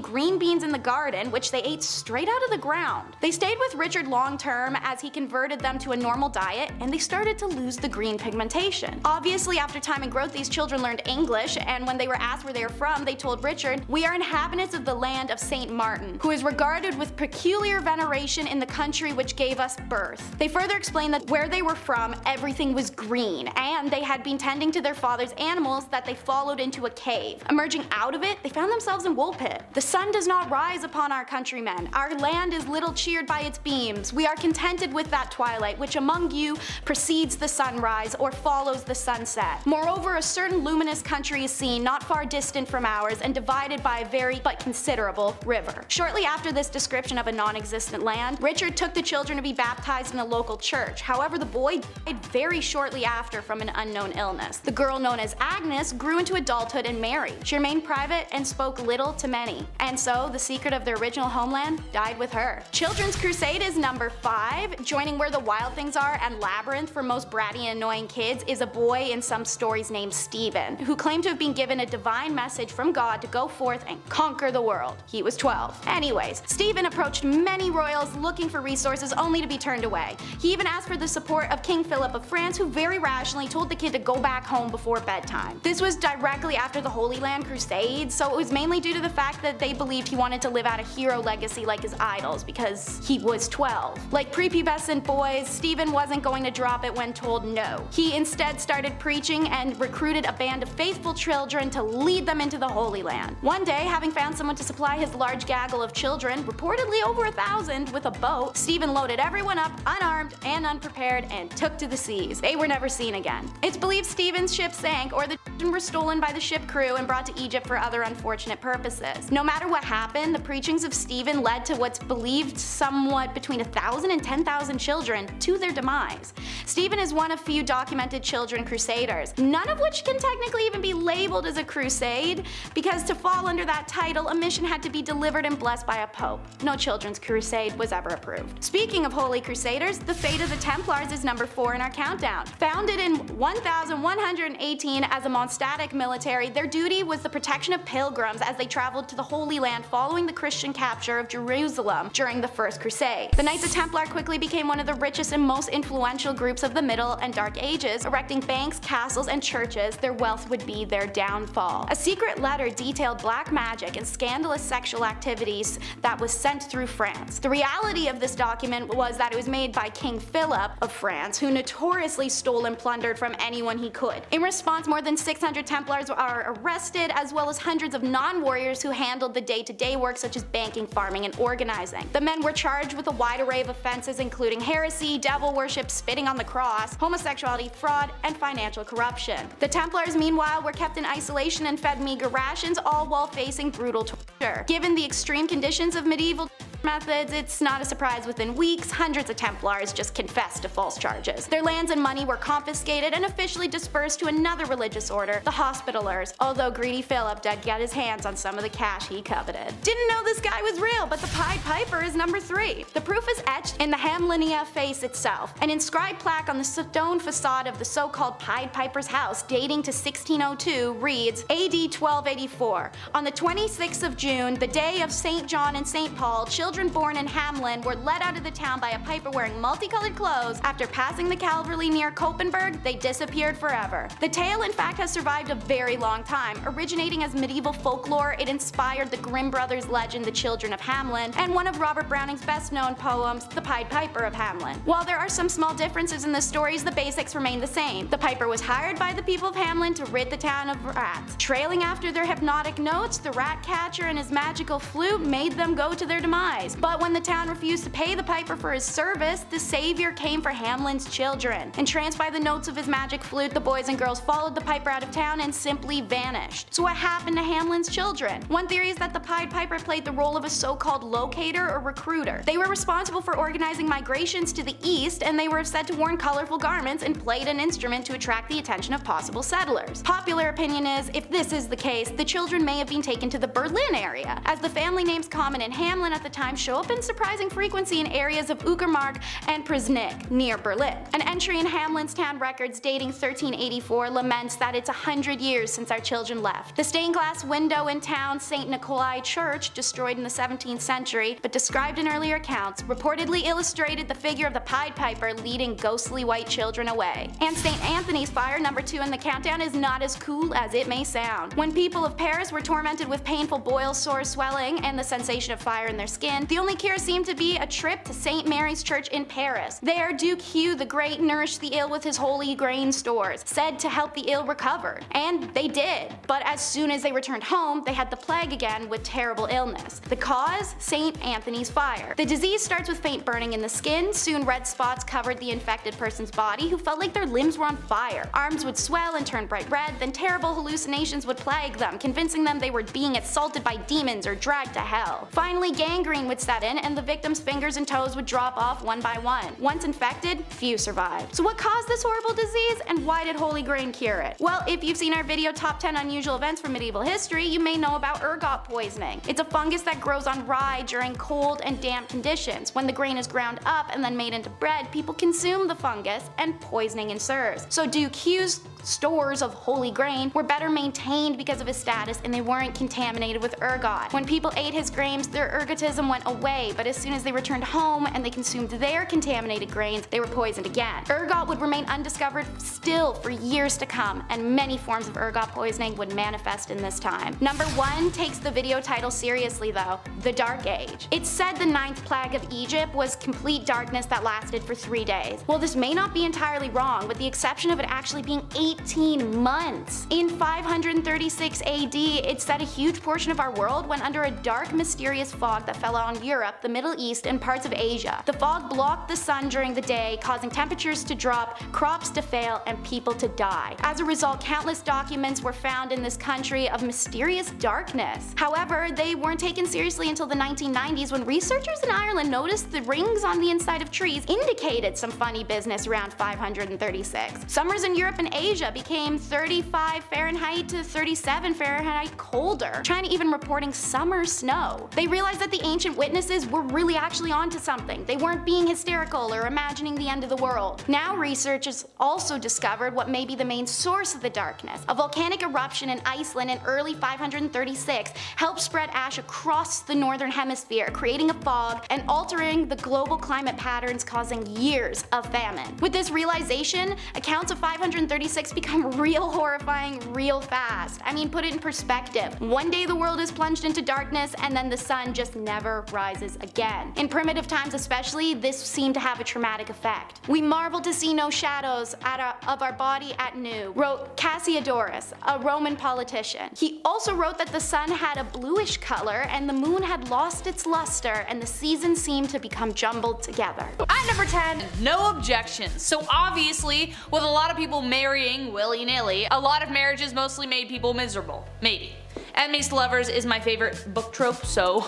green beans in the garden, which they ate straight out of the ground. They stayed with Richard long term as he converted them to a normal diet, and they started to lose the green pigmentation. Obviously, after time and growth, these children learned English, and when they were asked where they were from, they told Richard, "We are inhabitants of the land of St. Martin, who is regarded with peculiar veneration in the country which gave us birth." They further explained that where they were from, everything was green, and they had been tending to their father's animals that they followed into a cave. Emerging out of it, they found themselves in Woolpit. "The sun does not rise upon our countrymen. Our land is little cheered by its beams. We are contented with that twilight which among you precedes the sunrise or follows the sunset. Moreover, a certain luminous country is seen not far distant from ours and divided by a very but considerable river." Shortly after this description of a non-existent land, Richard took the children to be baptized in a local church. However, the boy died very shortly after from an unknown illness. The girl, known as Agnes, grew into adulthood and married. She remained private and spoke little to many, and so the secret of their original homeland died with her. Children's Crusade is number 5. Joining Where the Wild Things Are and Labyrinth for most bratty and annoying kids is a boy in some stories named Stephen, who claimed to have been given a divine message from God to go forth and conquer the world. He was 12. Anyways, Stephen approached many royals looking for resources only to be turned away. He even asked for the support of King Philip of France, who very rationally told the kid to go back home before bedtime. This was directly after the Holy Land Crusade, so it was mainly due to the fact that they believed he wanted to live out a hero legacy like his idols because he was 12. Like prepubescent boys, Stephen wasn't going to drop it when told no. He instead started preaching and recruited a band of faithful children to lead them into the Holy Land. One day, having found someone to supply his large gaggle of children, reportedly over 1,000, with a boat, Stephen loaded everyone up unarmed and unprepared and took to the seas. They were never seen again. It's believed Stephen's ship sank, or the were stolen by the ship crew and brought to Egypt for other unfortunate purposes. No matter what happened, the preachings of Stephen led to what's believed somewhat between 1,000 and 10,000 children to their demise. Stephen is one of few documented children crusaders, none of which can technically even be labeled as a crusade, because to fall under that title, a mission had to be delivered and blessed by a pope. No children's crusade was ever approved. Speaking of holy crusaders, the fate of the Templars is number 4 in our countdown. Founded in 1118 as a monastic military, their duty was the protection of pilgrims as they traveled to the Holy Land following the Christian capture of Jerusalem during the First Crusade. The Knights of Templar quickly became one of the richest and most influential groups of the Middle and Dark Ages, erecting banks, castles, and churches. Their wealth would be their downfall. A secret letter detailed black magic and scandalous sexual activities that was sent through France. The reality of this document was that it was made by King Philip of France, who notoriously stole and plundered from anyone he could. In response, more than 600 Templars are arrested, as well as hundreds of non-warriors who handled the day-to-day work such as banking, farming, and organizing. The men were charged with a wide array of offenses including heresy, devil worship, spitting on the cross, homosexuality, fraud, and financial corruption. The Templars, meanwhile, were kept in isolation and fed meager rations, all while facing brutal torture. Given the extreme conditions of medieval methods, it's not a surprise within weeks, hundreds of Templars just confessed to false charges. Their lands and money were confiscated and officially dispersed to another religious order, the Hospitallers, although greedy Philip did get his hands on some of the cash he coveted. Didn't know this guy was real, but the Pied Piper is number 3. The proof is etched in the Hamlinia face itself. An inscribed plaque on the stone facade of the so-called Pied Piper's house dating to 1602 reads, AD 1284. On the 26th of June, the day of St. John and St. Paul, children born in Hamlin were led out of the town by a piper wearing multicolored clothes. After passing the Calvary near Koppenberg, they disappeared forever. The tale in fact has survived a very long time. Originating as medieval folklore, it inspired the Grimm brothers' legend The Children of Hamlin, and one of Robert Browning's best known poems, The Pied Piper of Hamlin. While there are some small differences in the stories, the basics remain the same. The piper was hired by the people of Hamlin to rid the town of rats. Trailing after their hypnotic notes, the rat catcher and his magical flute made them go to their demise. But when the town refused to pay the piper for his service, the savior came for Hamlin's children. Entranced by the notes of his magic flute, the boys and girls followed the piper out of town and simply vanished. So what happened to Hamlin's children? One theory is that the Pied Piper played the role of a so-called locator or recruiter. They were responsible for organizing migrations to the east, and they were said to wear colorful garments and played an instrument to attract the attention of possible settlers. Popular opinion is, if this is the case, the children may have been taken to the Berlin area, as the family names common in Hamlin at the time show up in surprising frequency in areas of Uckermark and Prusnik, near Berlin. An entry in Hamlin's town records dating 1384 laments that it's 100 years since our children left. The stained glass window in town St. Nikolai Church, destroyed in the 17th century, but described in earlier accounts, reportedly illustrated the figure of the Pied Piper leading ghostly white children away. And St. Anthony's fire, number 2 in the countdown, is not as cool as it may sound. When people of Paris were tormented with painful boils, sores, swelling, and the sensation of fire in their skin, the only cure seemed to be a trip to St. Mary's Church in Paris. There, Duke Hugh the Great nourished the ill with his holy grain stores, said to help the ill recover. And they did. But as soon as they returned home, they had the plague again with terrible illness. The cause? St. Anthony's fire. The disease starts with faint burning in the skin. Soon red spots covered the infected person's body, who felt like their limbs were on fire. Arms would swell and turn bright red, then terrible hallucinations would plague them, convincing them they were being assaulted by demons or dragged to hell. Finally, gangrene would set in, and the victim's fingers and toes would drop off one by one. Once infected, few survived. So what caused this horrible disease, and why did Holy Grain cure it? Well, if you've seen our video Top 10 Unusual Events from Medieval History, you may know about ergot poisoning. It's a fungus that grows on rye during cold and damp conditions. When the grain is ground up and then made into bread, people consume the fungus and poisoning ensues. So Duke Hugh's stores of holy grain were better maintained because of his status, and they weren't contaminated with ergot. When people ate his grains, their ergotism went away, but as soon as they returned home and they consumed their contaminated grains, they were poisoned again. Ergot would remain undiscovered still for years to come, and many forms of ergot poisoning would manifest in this time. Number 1 takes the video title seriously though, the Dark Age. It's said the 9th plague of Egypt was complete darkness that lasted for 3 days. Well, this may not be entirely wrong, with the exception of it actually being 18 months. In 536 AD, it's said a huge portion of our world went under a dark, mysterious fog that fell on Europe, the Middle East, and parts of Asia. The fog blocked the sun during the day, causing temperatures to drop, crops to fail, and people to die. As a result, countless documents were found in this country of mysterious darkness. However, they weren't taken seriously until the 1990s when researchers in Ireland noticed the rings on the inside of trees indicated some funny business around 536. Summers in Europe and Asia became 35 Fahrenheit to 37 Fahrenheit colder, China even reporting summer snow. They realized that the ancient witnesses were really actually onto something. They weren't being hysterical or imagining the end of the world. Now researchers also discovered what may be the main source of the darkness. A volcanic eruption in Iceland in early 536 helped spread ash across the northern hemisphere, creating a fog and altering the global climate patterns, causing years of famine. With this realization, accounts of 536 become real horrifying real fast. I mean, put it in perspective. One day the world is plunged into darkness and then the sun just never rises again. In primitive times especially, this seemed to have a traumatic effect. We marvel to see no shadows of our body at noon, wrote Cassiodorus, a Roman politician. He also wrote that the sun had a bluish color and the moon had lost its luster and the seasons seemed to become jumbled together. At number 10, no objections. So obviously, with a lot of people marrying willy-nilly, a lot of marriages mostly made people miserable. Maybe. Enemies to lovers is my favorite book trope, so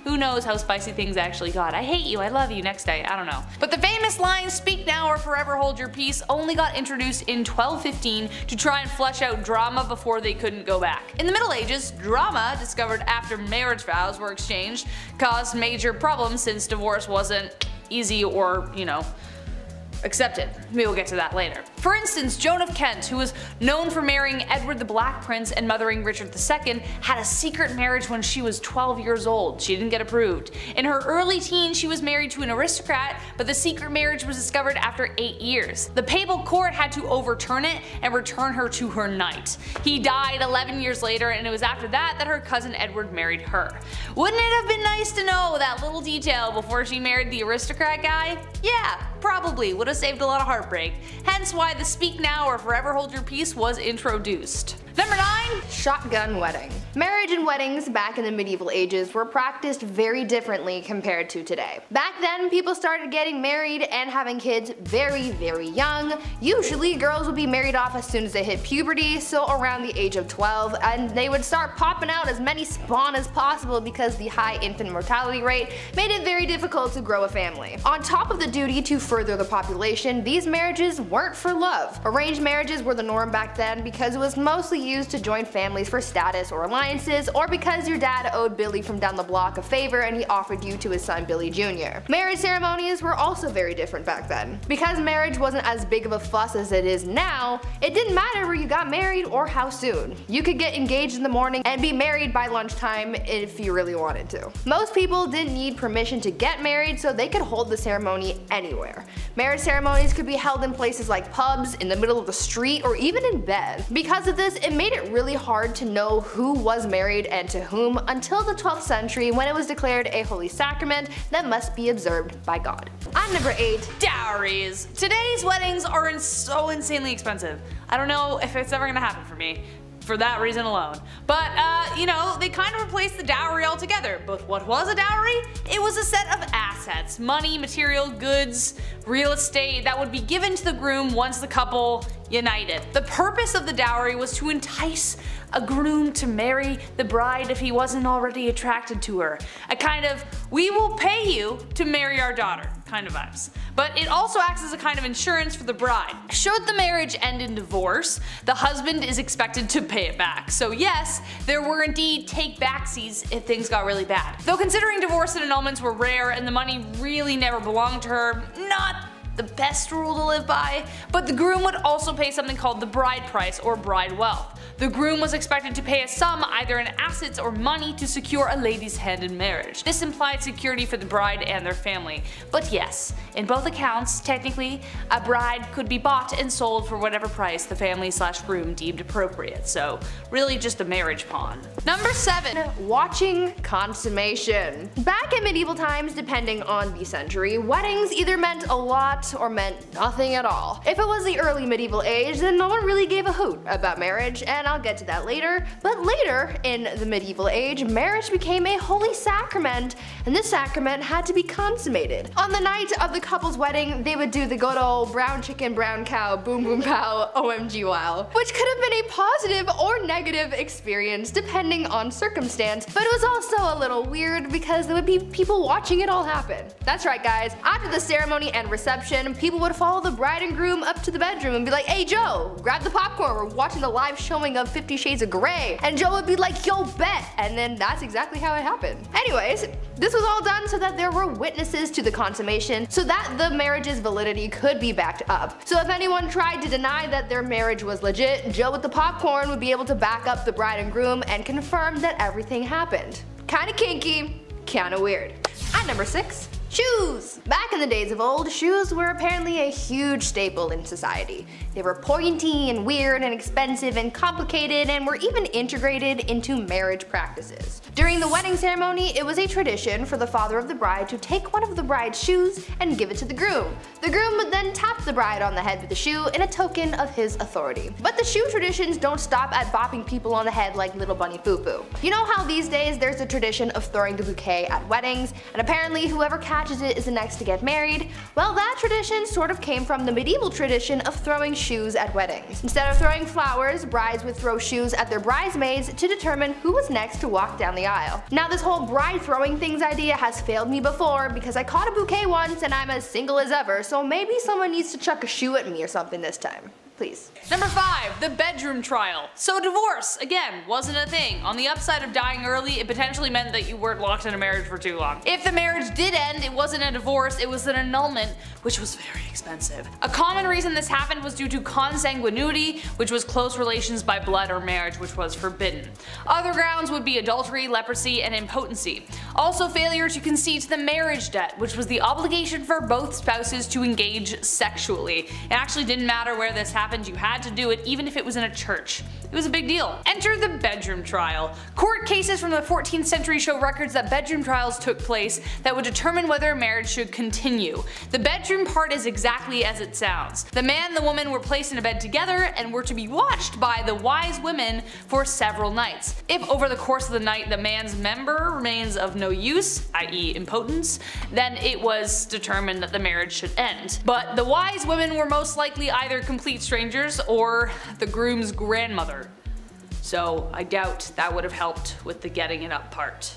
who knows how spicy things actually got. I hate you, I love you, next day, I don't know. But the famous line, speak now or forever hold your peace, only got introduced in 1215 to try and flesh out drama before they couldn't go back. In the Middle Ages, drama, discovered after marriage vows were exchanged, caused major problems since divorce wasn't easy or, you know, accepted. We will get to that later. For instance, Joan of Kent, who was known for marrying Edward the Black Prince and mothering Richard II, had a secret marriage when she was 12 years old. She didn't get approved. In her early teens, she was married to an aristocrat, but the secret marriage was discovered after 8 years. The papal court had to overturn it and return her to her knight. He died 11 years later, and it was after that that her cousin Edward married her. Wouldn't it have been nice to know that little detail before she married the aristocrat guy? Yeah, probably would have saved a lot of heartbreak, hence why the speak now or forever hold your peace was introduced. Number 9. Shotgun wedding. Marriage and weddings back in the medieval ages were practiced very differently compared to today. Back then, people started getting married and having kids very, very young. Usually, girls would be married off as soon as they hit puberty, so around the age of 12, and they would start popping out as many spawn as possible because the high infant mortality rate made it very difficult to grow a family. On top of the duty to further the population, these marriages weren't for love. Arranged marriages were the norm back then because it was mostly used to join families for status or alliances, or because your dad owed Billy from down the block a favor and he offered you to his son Billy Jr. Marriage ceremonies were also very different back then. Because marriage wasn't as big of a fuss as it is now, it didn't matter where you got married or how soon. You could get engaged in the morning and be married by lunchtime if you really wanted to. Most people didn't need permission to get married, so they could hold the ceremony anywhere. Marriage ceremonies could be held in places like pubs, in the middle of the street, or even in bed. Because of this, it made it really hard to know who was married and to whom until the 12th century, when it was declared a holy sacrament that must be observed by God. On number 8, dowries. Today's weddings are so insanely expensive. I don't know if it's ever gonna happen for me, for that reason alone. But, you know, they kind of replaced the dowry altogether. But what was a dowry? It was a set of assets, money, material, goods, real estate that would be given to the groom once the couple united. The purpose of the dowry was to entice a groom to marry the bride if he wasn't already attracted to her. A kind of, we will pay you to marry our daughter kind of vibes. But it also acts as a kind of insurance for the bride. Should the marriage end in divorce, the husband is expected to pay it back. So yes, there were indeed take-backsies if things got really bad. Though considering divorce and annulments were rare and the money really never belonged to her, not the best rule to live by, but the groom would also pay something called the bride price or bride wealth. The groom was expected to pay a sum either in assets or money to secure a lady's hand in marriage. This implied security for the bride and their family. But yes, in both accounts, technically, a bride could be bought and sold for whatever price the family/groom deemed appropriate, so really just a marriage pawn. Number 7. Watching consummation. Back in medieval times, depending on the century, weddings either meant a lot or meant nothing at all. If it was the early medieval age, then no one really gave a hoot about marriage, and I'll get to that later, but later, in the medieval age, marriage became a holy sacrament, and this sacrament had to be consummated. On the night of the couple's wedding, they would do the good old brown chicken, brown cow, boom boom pow, OMG wow, which could have been a positive or negative experience depending on circumstance, but it was also a little weird because there would be people watching it all happen. That's right guys, after the ceremony and reception, people would follow the bride and groom up to the bedroom and be like, hey Joe, grab the popcorn, we're watching the live showing of 50 Shades of Grey. And Joe would be like, yo bet, and then that's exactly how it happened. Anyways, this was all done so that there were witnesses to the consummation, so that the marriage's validity could be backed up. So if anyone tried to deny that their marriage was legit, Joe with the popcorn would be able to back up the bride and groom and confirm that everything happened. Kinda kinky, kinda weird. At number 6. Shoes! Back in the days of old, shoes were apparently a huge staple in society. They were pointy and weird and expensive and complicated and were even integrated into marriage practices. During the wedding ceremony, it was a tradition for the father of the bride to take one of the bride's shoes and give it to the groom. The groom would then tap the bride on the head with the shoe in a token of his authority. But the shoe traditions don't stop at bopping people on the head like little bunny foo-foo. You know how these days there's a tradition of throwing the bouquet at weddings, and apparently whoever catches it is the next to get married? Well, that tradition sort of came from the medieval tradition of throwing shoes at weddings. Instead of throwing flowers, brides would throw shoes at their bridesmaids to determine who was next to walk down the aisle. Now this whole bride throwing things idea has failed me before because I caught a bouquet once and I'm as single as ever, so maybe someone needs to chuck a shoe at me or something this time. Please. Number 5, the bedroom trial. So divorce, again, wasn't a thing. On the upside of dying early, it potentially meant that you weren't locked in a marriage for too long. If the marriage did end, it wasn't a divorce, it was an annulment, which was very expensive. A common reason this happened was due to consanguinity, which was close relations by blood or marriage, which was forbidden. Other grounds would be adultery, leprosy, and impotency. Also failure to concede to the marriage debt, which was the obligation for both spouses to engage sexually. It actually didn't matter where this happened, you had to do it even if it was in a church. It was a big deal. Enter the bedroom trial. Court cases from the 14th century show records that bedroom trials took place that would determine whether a marriage should continue. The bedroom part is exactly as it sounds. The man and the woman were placed in a bed together and were to be watched by the wise women for several nights. If over the course of the night the man's member remains of no use, i.e. impotence, then it was determined that the marriage should end. But the wise women were most likely either complete strangers or the groom's grandmother. So I doubt that would have helped with the getting it up part.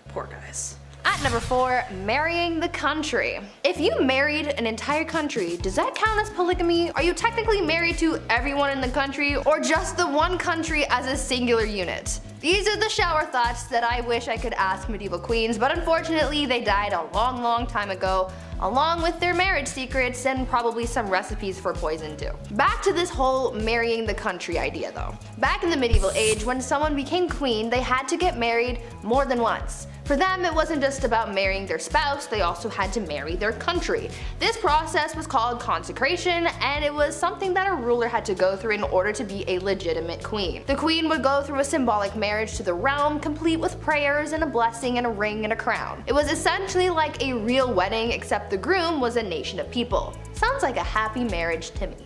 Poor guys. At number 4, marrying the country. If you married an entire country, does that count as polygamy? Are you technically married to everyone in the country or just the one country as a singular unit? These are the shower thoughts that I wish I could ask medieval queens, but unfortunately they died a long time ago, along with their marriage secrets and probably some recipes for poison too. Back to this whole marrying the country idea though. Back in the medieval age, when someone became queen, they had to get married more than once. For them, it wasn't just about marrying their spouse, they also had to marry their country. This process was called consecration, and it was something that a ruler had to go through in order to be a legitimate queen. The queen would go through a symbolic marriage to the realm, complete with prayers and a blessing and a ring and a crown. It was essentially like a real wedding, except the groom was a nation of people. Sounds like a happy marriage to me.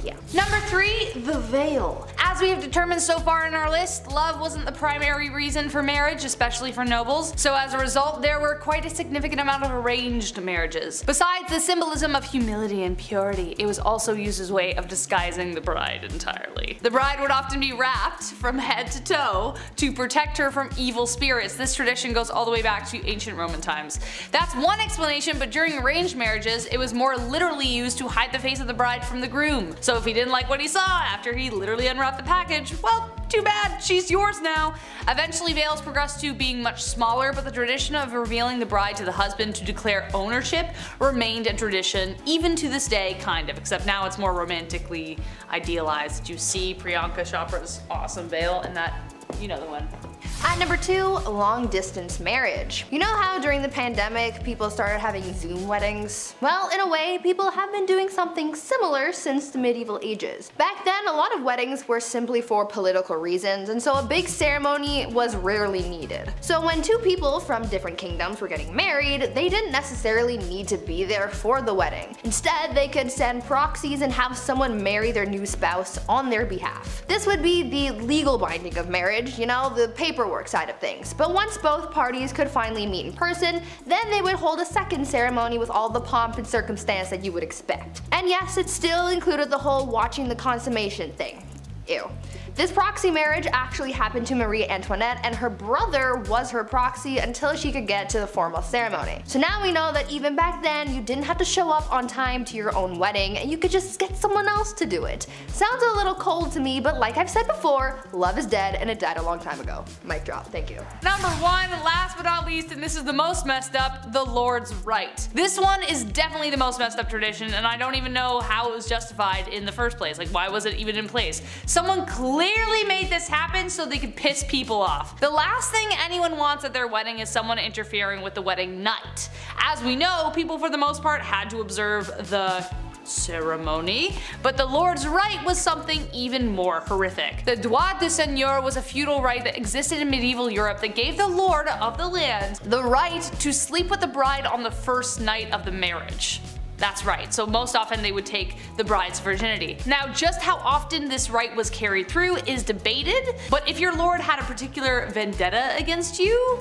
Yeah. Number 3, the veil. As we have determined so far in our list, love wasn't the primary reason for marriage, especially for nobles, so as a result there were quite a significant amount of arranged marriages. Besides the symbolism of humility and purity, it was also used as a way of disguising the bride entirely. The bride would often be wrapped from head to toe to protect her from evil spirits. This tradition goes all the way back to ancient Roman times. That's one explanation, but during arranged marriages it was more literally used to hide the face of the bride from the groom. So if he didn't like what he saw after he literally unwrapped the package, well, too bad, she's yours now. Eventually veils progressed to being much smaller, but the tradition of revealing the bride to the husband to declare ownership remained a tradition even to this day, kind of, except now it's more romantically idealized. Did you see Priyanka Chopra's awesome veil in that? You know the one. At number 2, long distance marriage. You know how during the pandemic people started having Zoom weddings? Well, in a way, people have been doing something similar since the medieval ages. Back then, a lot of weddings were simply for political reasons, and so a big ceremony was rarely needed. So when two people from different kingdoms were getting married, they didn't necessarily need to be there for the wedding. Instead, they could send proxies and have someone marry their new spouse on their behalf. This would be the legal binding of marriage, you know, the paperwork side of things. But once both parties could finally meet in person, then they would hold a second ceremony with all the pomp and circumstance that you would expect. And yes, it still included the whole watching the consummation thing. Ew. This proxy marriage actually happened to Marie Antoinette, and her brother was her proxy until she could get to the formal ceremony. So now we know that even back then, you didn't have to show up on time to your own wedding, and you could just get someone else to do it. Sounds a little cold to me, but like I've said before, love is dead and it died a long time ago. Mic drop, thank you. Number 1, last but not least, and this is the most messed up, the Lord's Right. This one is definitely the most messed up tradition, and I don't even know how it was justified in the first place. Like, why was it even in place? Someone clearly made this happen so they could piss people off. The last thing anyone wants at their wedding is someone interfering with the wedding night. As we know, people for the most part had to observe the ceremony, but the Lord's Right was something even more horrific. The droit de seigneur was a feudal right that existed in medieval Europe that gave the lord of the land the right to sleep with the bride on the first night of the marriage. That's right, so most often they would take the bride's virginity. Now, just how often this right was carried through is debated, but if your lord had a particular vendetta against you,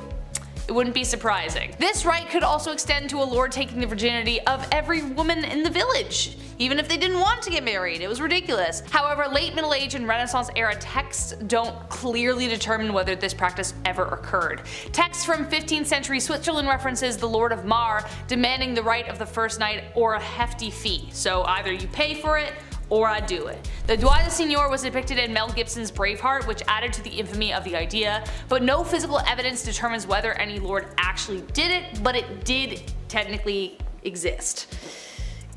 it wouldn't be surprising. This right could also extend to a lord taking the virginity of every woman in the village, even if they didn't want to get married. It was ridiculous. However, late Middle Age and Renaissance era texts don't clearly determine whether this practice ever occurred. Texts from 15th century Switzerland references the Lord of Mar demanding the right of the first night or a hefty fee, so either you pay for it or I do it. The droit de seigneur was depicted in Mel Gibson's Braveheart, which added to the infamy of the idea, but no physical evidence determines whether any lord actually did it, but it did technically exist.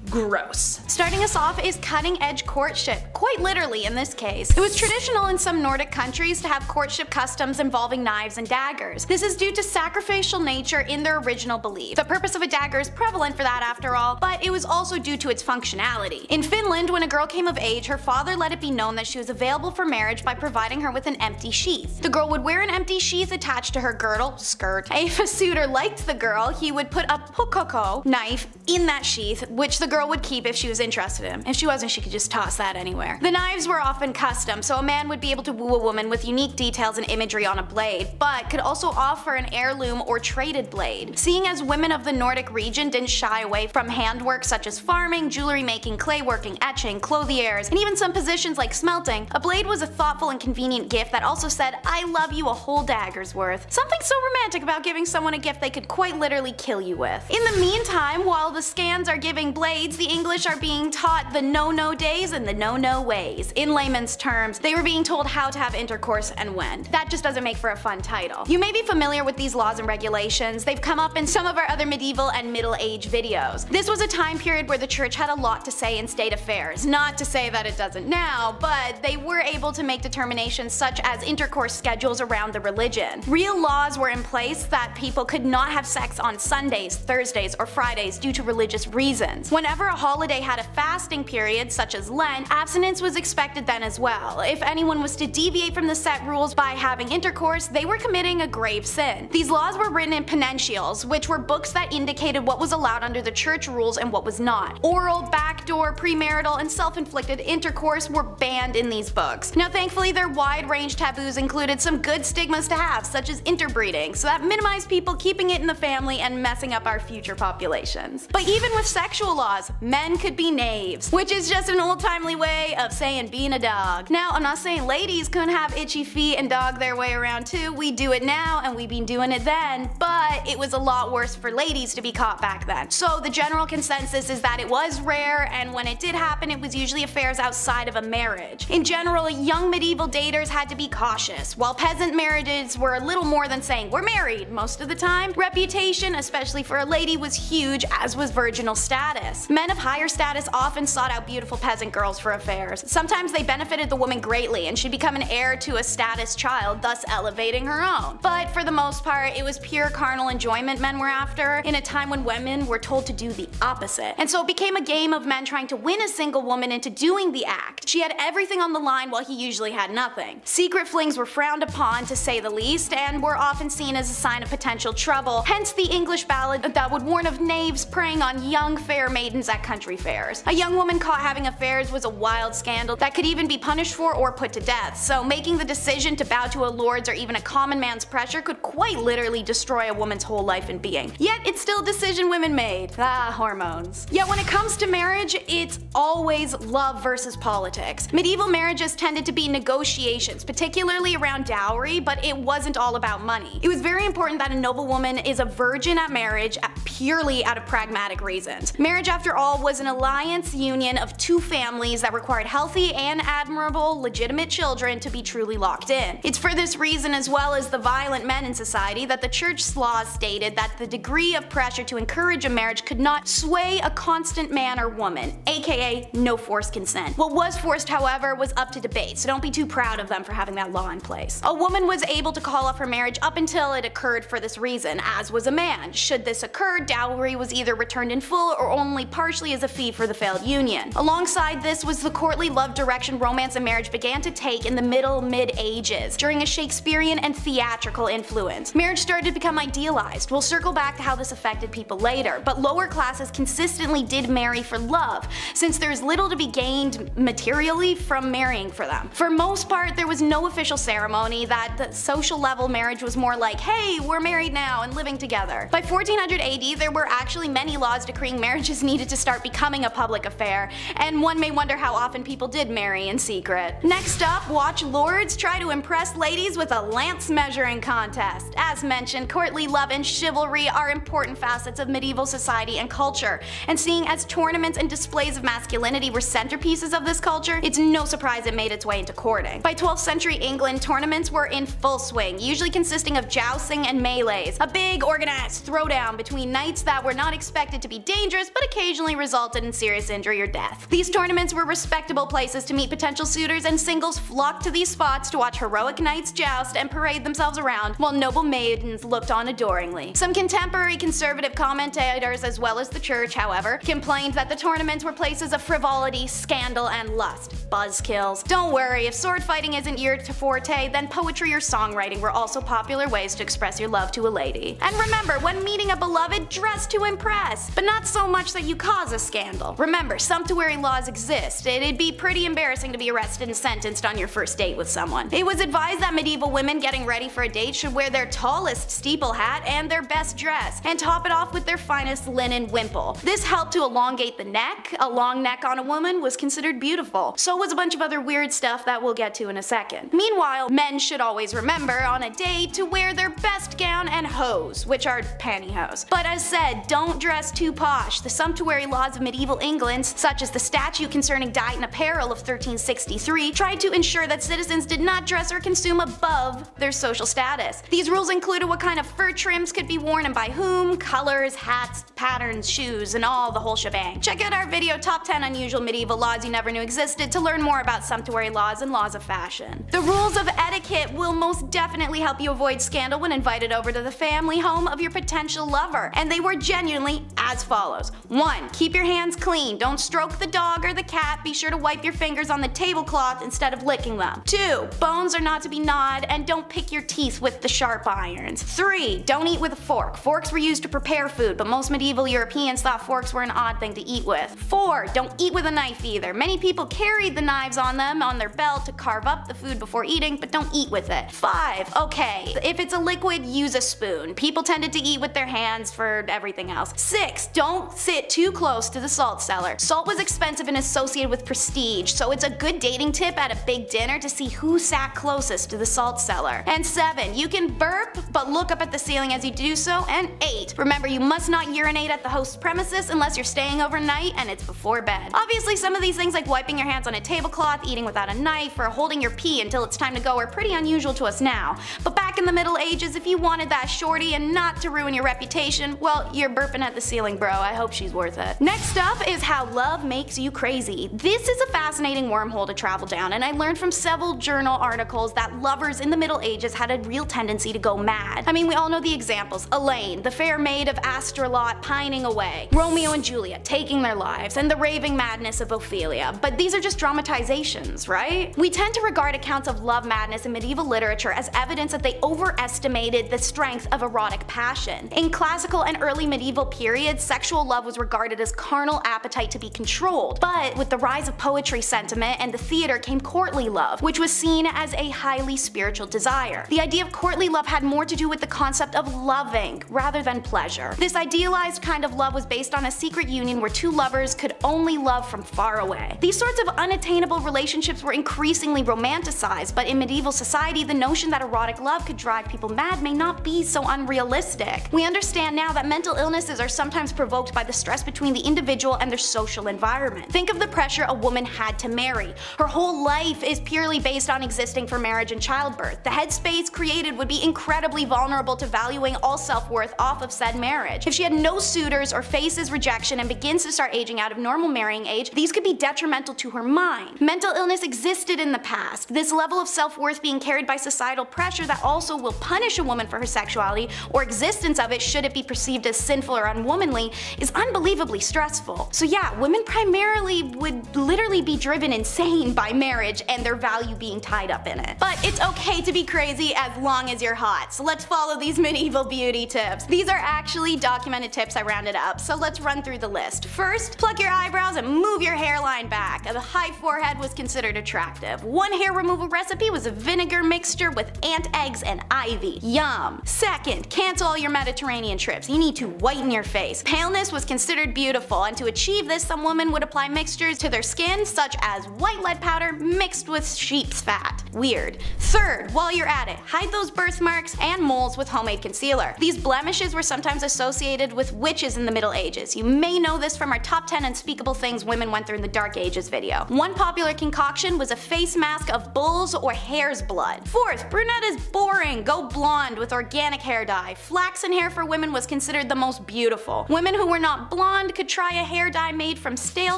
Gross. Starting us off is cutting edge courtship, quite literally in this case. It was traditional in some Nordic countries to have courtship customs involving knives and daggers. This is due to sacrificial nature in their original belief. The purpose of a dagger is prevalent for that after all, but it was also due to its functionality. In Finland, when a girl came of age, her father let it be known that she was available for marriage by providing her with an empty sheath. The girl would wear an empty sheath attached to her girdle, skirt. If a suitor liked the girl, he would put a pukoko knife in that sheath, which the girl would keep if she was interested in him. If she wasn't, she could just toss that anywhere. The knives were often custom, so a man would be able to woo a woman with unique details and imagery on a blade, but could also offer an heirloom or traded blade. Seeing as women of the Nordic region didn't shy away from handwork such as farming, jewelry making, clay working, etching, clothiers, and even some positions like smelting, a blade was a thoughtful and convenient gift that also said, "I love you a whole dagger's worth." Something so romantic about giving someone a gift they could quite literally kill you with. In the meantime, while the scans are giving blades, the English are being taught the NoNo Days and the NoNo Ways. In layman's terms, they were being told how to have intercourse and when. That just doesn't make for a fun title. You may be familiar with these laws and regulations. They've come up in some of our other medieval and Middle Age videos. This was a time period where the church had a lot to say in state affairs. Not to say that it doesn't now, but they were able to make determinations such as intercourse schedules around the religion. Real laws were in place that people could not have sex on Sundays, Thursdays, or Fridays due to religious reasons. Whenever a holiday had a fasting period, such as Lent, abstinence was expected then as well. If anyone was to deviate from the set rules by having intercourse, they were committing a grave sin. These laws were written in penitentials, which were books that indicated what was allowed under the church rules and what was not. Oral, backdoor, premarital, and self-inflicted intercourse were banned in these books. Now thankfully their wide-range taboos included some good stigmas to have, such as interbreeding, so that minimized people keeping it in the family and messing up our future populations. But even with sexual laws, men could be knaves, which is just an old-timely way of saying being a dog. Now, I'm not saying ladies couldn't have itchy feet and dog their way around too. We do it now and we've been doing it then, but it was a lot worse for ladies to be caught back then. So the general consensus is that it was rare, and when it did happen, it was usually affairs outside of a marriage. In general, young medieval daters had to be cautious. While peasant marriages were a little more than saying we're married most of the time, reputation, especially for a lady, was huge, as was virginal status. homes. Men of higher status often sought out beautiful peasant girls for affairs. Sometimes they benefited the woman greatly and she'd become an heir to a status child, thus elevating her own. But for the most part, it was pure carnal enjoyment men were after, in a time when women were told to do the opposite. And so it became a game of men trying to win a single woman into doing the act. She had everything on the line while he usually had nothing. Secret flings were frowned upon, to say the least, and were often seen as a sign of potential trouble, hence the English ballad that would warn of knaves preying on young fair maidens at country fairs. A young woman caught having affairs was a wild scandal that could even be punished for or put to death, so making the decision to bow to a lord's or even a common man's pressure could quite literally destroy a woman's whole life and being. Yet it's still a decision women made. Ah, hormones. Yet when it comes to marriage, it's always love versus politics. Medieval marriages tended to be negotiations, particularly around dowry, but it wasn't all about money. It was very important that a noble woman is a virgin at marriage purely out of pragmatic reasons. Marriage, after all, was an alliance union of two families that required healthy and admirable legitimate children to be truly locked in. It's for this reason, as well as the violent men in society, that the church's laws stated that the degree of pressure to encourage a marriage could not sway a constant man or woman, aka no forced consent. What was forced, however, was up to debate, so don't be too proud of them for having that law in place. A woman was able to call off her marriage up until it occurred for this reason, as was a man. Should this occur, dowry was either returned in full or only partially as a fee for the failed union. Alongside this was the courtly love direction romance and marriage began to take in the mid-ages, during a Shakespearean and theatrical influence. Marriage started to become idealized. We'll circle back to how this affected people later, but lower classes consistently did marry for love, since there's little to be gained materially from marrying for them. For most part, there was no official ceremony. That the social level marriage was more like, hey, we're married now and living together. By 1400 AD, there were actually many laws decreeing marriages needed to start becoming a public affair, and one may wonder how often people did marry in secret. Next up, watch lords try to impress ladies with a lance measuring contest. As mentioned, courtly love and chivalry are important facets of medieval society and culture, and seeing as tournaments and displays of masculinity were centerpieces of this culture, it's no surprise it made its way into courting. By 12th century England, tournaments were in full swing, usually consisting of jousting and melees, a big organized throwdown between knights that were not expected to be dangerous but occasionally resulted in serious injury or death. These tournaments were respectable places to meet potential suitors, and singles flocked to these spots to watch heroic knights joust and parade themselves around while noble maidens looked on adoringly. Some contemporary conservative commentators, as well as the church, however, complained that the tournaments were places of frivolity, scandal, and lust. Buzzkills. Don't worry, if sword fighting isn't your forte, then poetry or songwriting were also popular ways to express your love to a lady. And remember, when meeting a beloved, dress to impress, but not so much that you cause a scandal. Remember, sumptuary laws exist. It'd be pretty embarrassing to be arrested and sentenced on your first date with someone. It was advised that medieval women getting ready for a date should wear their tallest steeple hat and their best dress, and top it off with their finest linen wimple. This helped to elongate the neck. A long neck on a woman was considered beautiful. So was a bunch of other weird stuff that we'll get to in a second. Meanwhile, men should always remember on a date to wear their best gown and hose, which are pantyhose. But as said, don't dress too posh. The sumptuary laws of medieval England, such as the statute concerning diet and apparel of 1363, tried to ensure that citizens did not dress or consume above their social status. These rules included what kind of fur trims could be worn and by whom, colors, hats, patterns, shoes, and all the whole shebang. Check out our video Top 10 Unusual Medieval Laws You Never Knew Existed to learn more about sumptuary laws and laws of fashion. The rules of etiquette will most definitely help you avoid scandal when invited over to the family home of your potential lover, and they were genuinely as follows. 1. Keep your hands clean. Don't stroke the dog or the cat. Be sure to wipe your fingers on the tablecloth instead of licking them. 2. Bones are not to be gnawed, and don't pick your teeth with the sharp irons. 3. Don't eat with a fork. Forks were used to prepare food, but most medieval Europeans thought forks were an odd thing to eat with. 4. Don't eat with a knife either. Many people carried the knives on them on their belt to carve up the food before eating, but don't eat with it. 5. Okay, if it's a liquid, use a spoon. People tended to eat with their hands for everything else. 6. Don't sit too close to the salt cellar. Salt was expensive and associated with prestige, so it's a good dating tip at a big dinner to see who sat closest to the salt cellar. And 7. You can burp, but look up at the ceiling as you do so. And 8. Remember, you must not urinate at the host's premises unless you're staying overnight and it's before bed. Obviously, some of these things like wiping your hands on a tablecloth, eating without a knife, or holding your pee until it's time to go are pretty unusual to us now. But back in the Middle Ages, if you wanted that shorty and not to ruin your reputation, well, you're burping at the ceiling, bro. I hope she's worth worth it. Next up is how love makes you crazy. This is a fascinating wormhole to travel down, and I learned from several journal articles that lovers in the Middle Ages had a real tendency to go mad. I mean, we all know the examples. Elaine, the fair maid of Astrolot, pining away. Romeo and Juliet taking their lives, and the raving madness of Ophelia. But these are just dramatizations, right? We tend to regard accounts of love madness in medieval literature as evidence that they overestimated the strength of erotic passion. In classical and early medieval periods, sexual love was regarded as carnal appetite to be controlled. But with the rise of poetry sentiment and the theater came courtly love, which was seen as a highly spiritual desire. The idea of courtly love had more to do with the concept of loving rather than pleasure. This idealized kind of love was based on a secret union where two lovers could only love from far away. These sorts of unattainable relationships were increasingly romanticized, but in medieval society, the notion that erotic love could drive people mad may not be so unrealistic. We understand now that mental illnesses are sometimes provoked by the stress between the individual and their social environment. Think of the pressure a woman had to marry. Her whole life is purely based on existing for marriage and childbirth. The headspace created would be incredibly vulnerable to valuing all self-worth off of said marriage. If she had no suitors or faces rejection and begins to start aging out of normal marrying age, these could be detrimental to her mind. Mental illness existed in the past. This level of self-worth being carried by societal pressure that also will punish a woman for her sexuality or existence of it should it be perceived as sinful or unwomanly is unbelievably stressful. So yeah, women primarily would literally be driven insane by marriage and their value being tied up in it. But it's okay to be crazy as long as you're hot, so let's follow these medieval beauty tips. These are actually documented tips I rounded up, so let's run through the list. First, pluck your eyebrows and move your hairline back. A high forehead was considered attractive. One hair removal recipe was a vinegar mixture with ant eggs and ivy. Yum. Second, cancel all your Mediterranean trips. You need to whiten your face. Paleness was considered beautiful, and to achieve this, some women would apply mixtures to their skin such as white lead powder mixed with sheep's fat. Weird. Third, while you're at it, hide those birthmarks and moles with homemade concealer. These blemishes were sometimes associated with witches in the Middle Ages. You may know this from our top 10 unspeakable things women went through in the Dark Ages video. One popular concoction was a face mask of bull's or hare's blood. Fourth, brunette is boring. Go blonde with organic hair dye. Flaxen hair for women was considered the most beautiful. Women who were not blonde could try a hair dye made from stale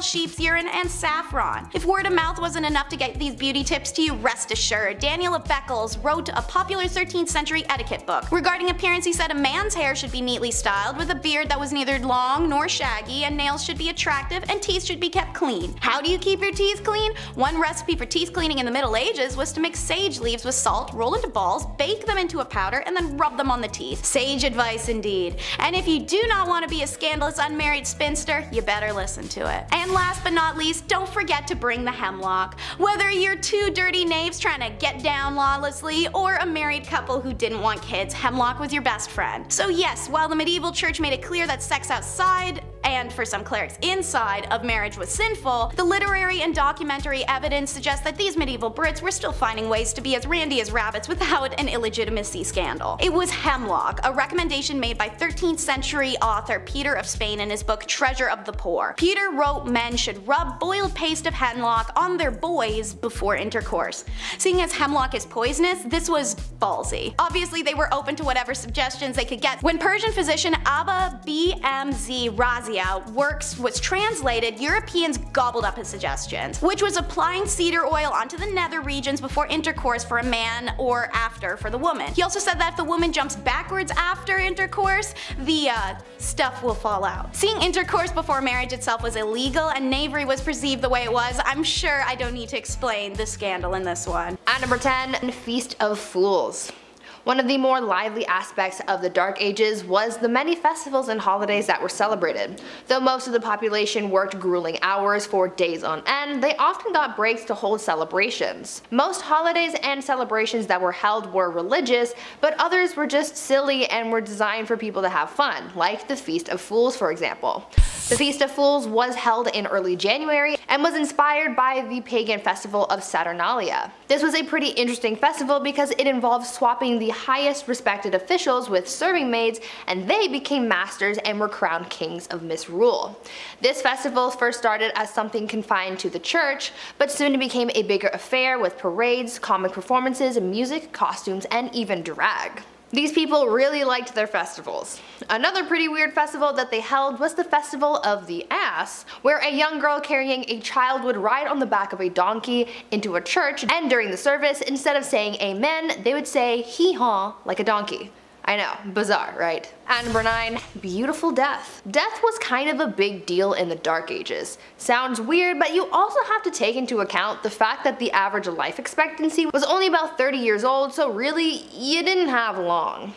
sheep's urine and saffron. If word of mouth wasn't enough to get these beauty tips to you, rest assured, Daniel of Beccles wrote a popular 13th century etiquette book. Regarding appearance, he said a man's hair should be neatly styled with a beard that was neither long nor shaggy, and nails should be attractive and teeth should be kept clean. How do you keep your teeth clean? One recipe for teeth cleaning in the Middle Ages was to mix sage leaves with salt, roll into balls, bake them into a powder, and then rub them on the teeth. Sage advice indeed. And if you do not want to be a scandalous unmarried spinster, you better listen to it. And last but not least, don't forget to bring the hemlock. Whether you're two dirty knaves trying to get down lawlessly, or a married couple who didn't want kids, hemlock was your best friend. So yes, while the medieval church made it clear that sex outside, and for some clerics inside, of marriage was sinful, the literary and documentary evidence suggests that these medieval Brits were still finding ways to be as randy as rabbits without an illegitimacy scandal. It was hemlock, a recommendation made by 13th century author Peter of Spain in his book Treasure of the Poor. Peter wrote men should rub boiled paste of hemlock on their boys before intercourse. Seeing as hemlock is poisonous, this was ballsy. Obviously they were open to whatever suggestions they could get. When Persian physician Abba BMZ Razia's works was translated, Europeans gobbled up his suggestions, which was applying cedar oil onto the nether regions before intercourse for a man or after for the woman. He also said that if the woman jumps backwards after intercourse, the stuff will fall out. Seeing intercourse before marriage itself was illegal and knavery was perceived the way it was, I'm sure I don't need to explain the scandal in this one. At number 10, Feast of Fools. One of the more lively aspects of the Dark Ages was the many festivals and holidays that were celebrated. Though most of the population worked grueling hours for days on end, they often got breaks to hold celebrations. Most holidays and celebrations that were held were religious, but others were just silly and were designed for people to have fun, like the Feast of Fools for example. The Feast of Fools was held in early January and was inspired by the pagan festival of Saturnalia. This was a pretty interesting festival because it involved swapping the highest respected officials with serving maids, and they became masters and were crowned kings of misrule. This festival first started as something confined to the church, but soon it became a bigger affair with parades, comic performances, music, costumes, and even drag. These people really liked their festivals. Another pretty weird festival that they held was the Festival of the Ass, where a young girl carrying a child would ride on the back of a donkey into a church, and during the service, instead of saying amen, they would say hee-haw like a donkey. I know, bizarre, right? And number 9, beautiful death. Death was kind of a big deal in the Dark Ages. Sounds weird, but you also have to take into account the fact that the average life expectancy was only about 30 years old, so really, you didn't have long.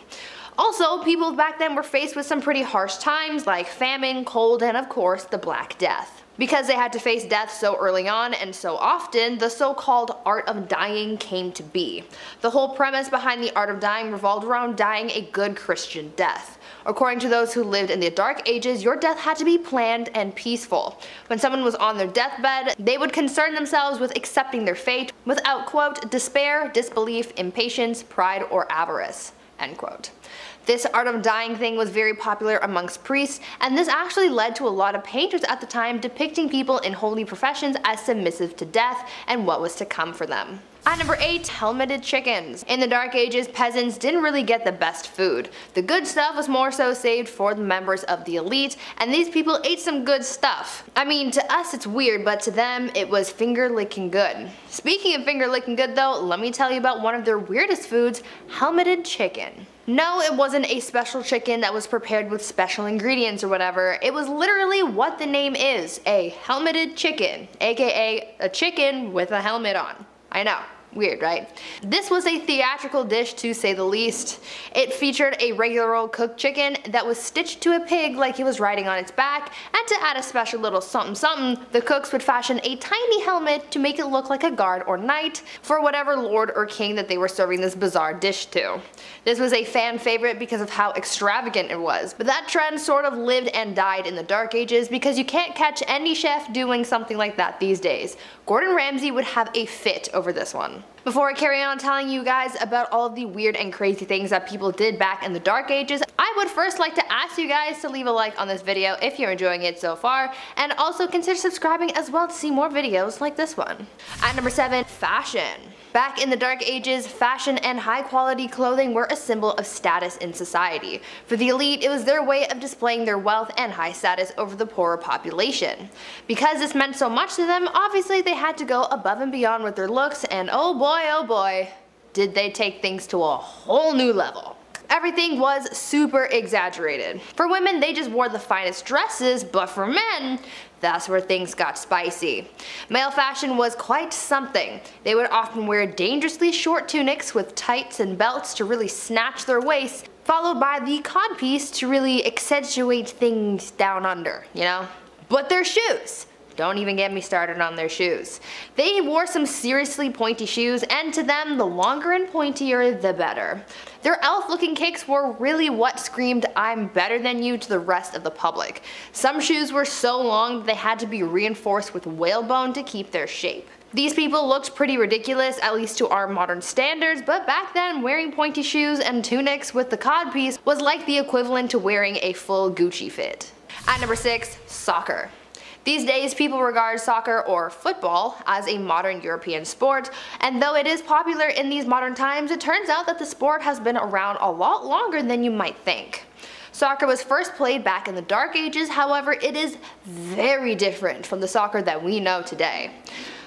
Also, people back then were faced with some pretty harsh times like famine, cold, and of course, the Black Death. Because they had to face death so early on and so often, the so-called art of dying came to be. The whole premise behind the art of dying revolved around dying a good Christian death. According to those who lived in the Dark Ages, your death had to be planned and peaceful. When someone was on their deathbed, they would concern themselves with accepting their fate without, quote, despair, disbelief, impatience, pride, or avarice, end quote. This art of dying thing was very popular amongst priests, and this actually led to a lot of painters at the time depicting people in holy professions as submissive to death and what was to come for them. At number 8, helmeted chickens. In the Dark Ages, peasants didn't really get the best food. The good stuff was more so saved for the members of the elite, and these people ate some good stuff. I mean, to us it's weird, but to them it was finger-licking good. Speaking of finger-licking good though, let me tell you about one of their weirdest foods, helmeted chicken. No, it wasn't a special chicken that was prepared with special ingredients or whatever. It was literally what the name is, a helmeted chicken, aka a chicken with a helmet on. I know. Weird, right? This was a theatrical dish to say the least. It featured a regular old cooked chicken that was stitched to a pig like he was riding on its back, and to add a special little something something, the cooks would fashion a tiny helmet to make it look like a guard or knight for whatever lord or king that they were serving this bizarre dish to. This was a fan favorite because of how extravagant it was, but that trend sort of lived and died in the Dark Ages because you can't catch any chef doing something like that these days. Gordon Ramsay would have a fit over this one. Before I carry on telling you guys about all of the weird and crazy things that people did back in the Dark Ages, I would first like to ask you guys to leave a like on this video if you're enjoying it so far, and also consider subscribing as well to see more videos like this one. At number 7, fashion. Back in the Dark Ages, fashion and high quality clothing were a symbol of status in society. For the elite, it was their way of displaying their wealth and high status over the poorer population. Because this meant so much to them, obviously they had to go above and beyond with their looks, and oh boy, did they take things to a whole new level. Everything was super exaggerated. For women, they just wore the finest dresses, but for men, that's where things got spicy. Male fashion was quite something. They would often wear dangerously short tunics with tights and belts to really snatch their waists, followed by the codpiece to really accentuate things down under, you know? But their shoes! Don't even get me started on their shoes. They wore some seriously pointy shoes, and to them, the longer and pointier the better. Their elf-looking kicks were really what screamed, "I'm better than you" to the rest of the public. Some shoes were so long that they had to be reinforced with whalebone to keep their shape. These people looked pretty ridiculous, at least to our modern standards, but back then wearing pointy shoes and tunics with the codpiece was like the equivalent to wearing a full Gucci fit. At number 6, soccer. These days, people regard soccer, or football, as a modern European sport, and though it is popular in these modern times, it turns out that the sport has been around a lot longer than you might think. Soccer was first played back in the Dark Ages, however, it is very different from the soccer that we know today.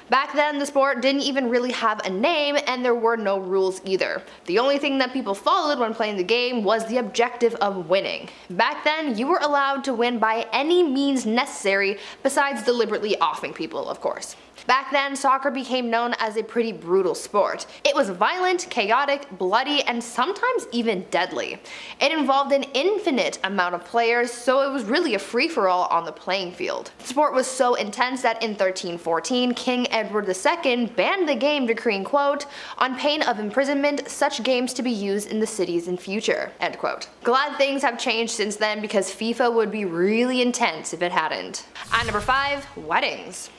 Back then, the sport didn't even really have a name, and there were no rules either. The only thing that people followed when playing the game was the objective of winning. Back then, you were allowed to win by any means necessary, besides deliberately offing people, of course. Back then, soccer became known as a pretty brutal sport. It was violent, chaotic, bloody, and sometimes even deadly. It involved an infinite amount of players, so it was really a free-for-all on the playing field. The sport was so intense that in 1314, King Edward II banned the game, decreeing, quote, "on pain of imprisonment, such games to be used in the cities in future," end quote. Glad things have changed since then, because FIFA would be really intense if it hadn't. At number 5, weddings.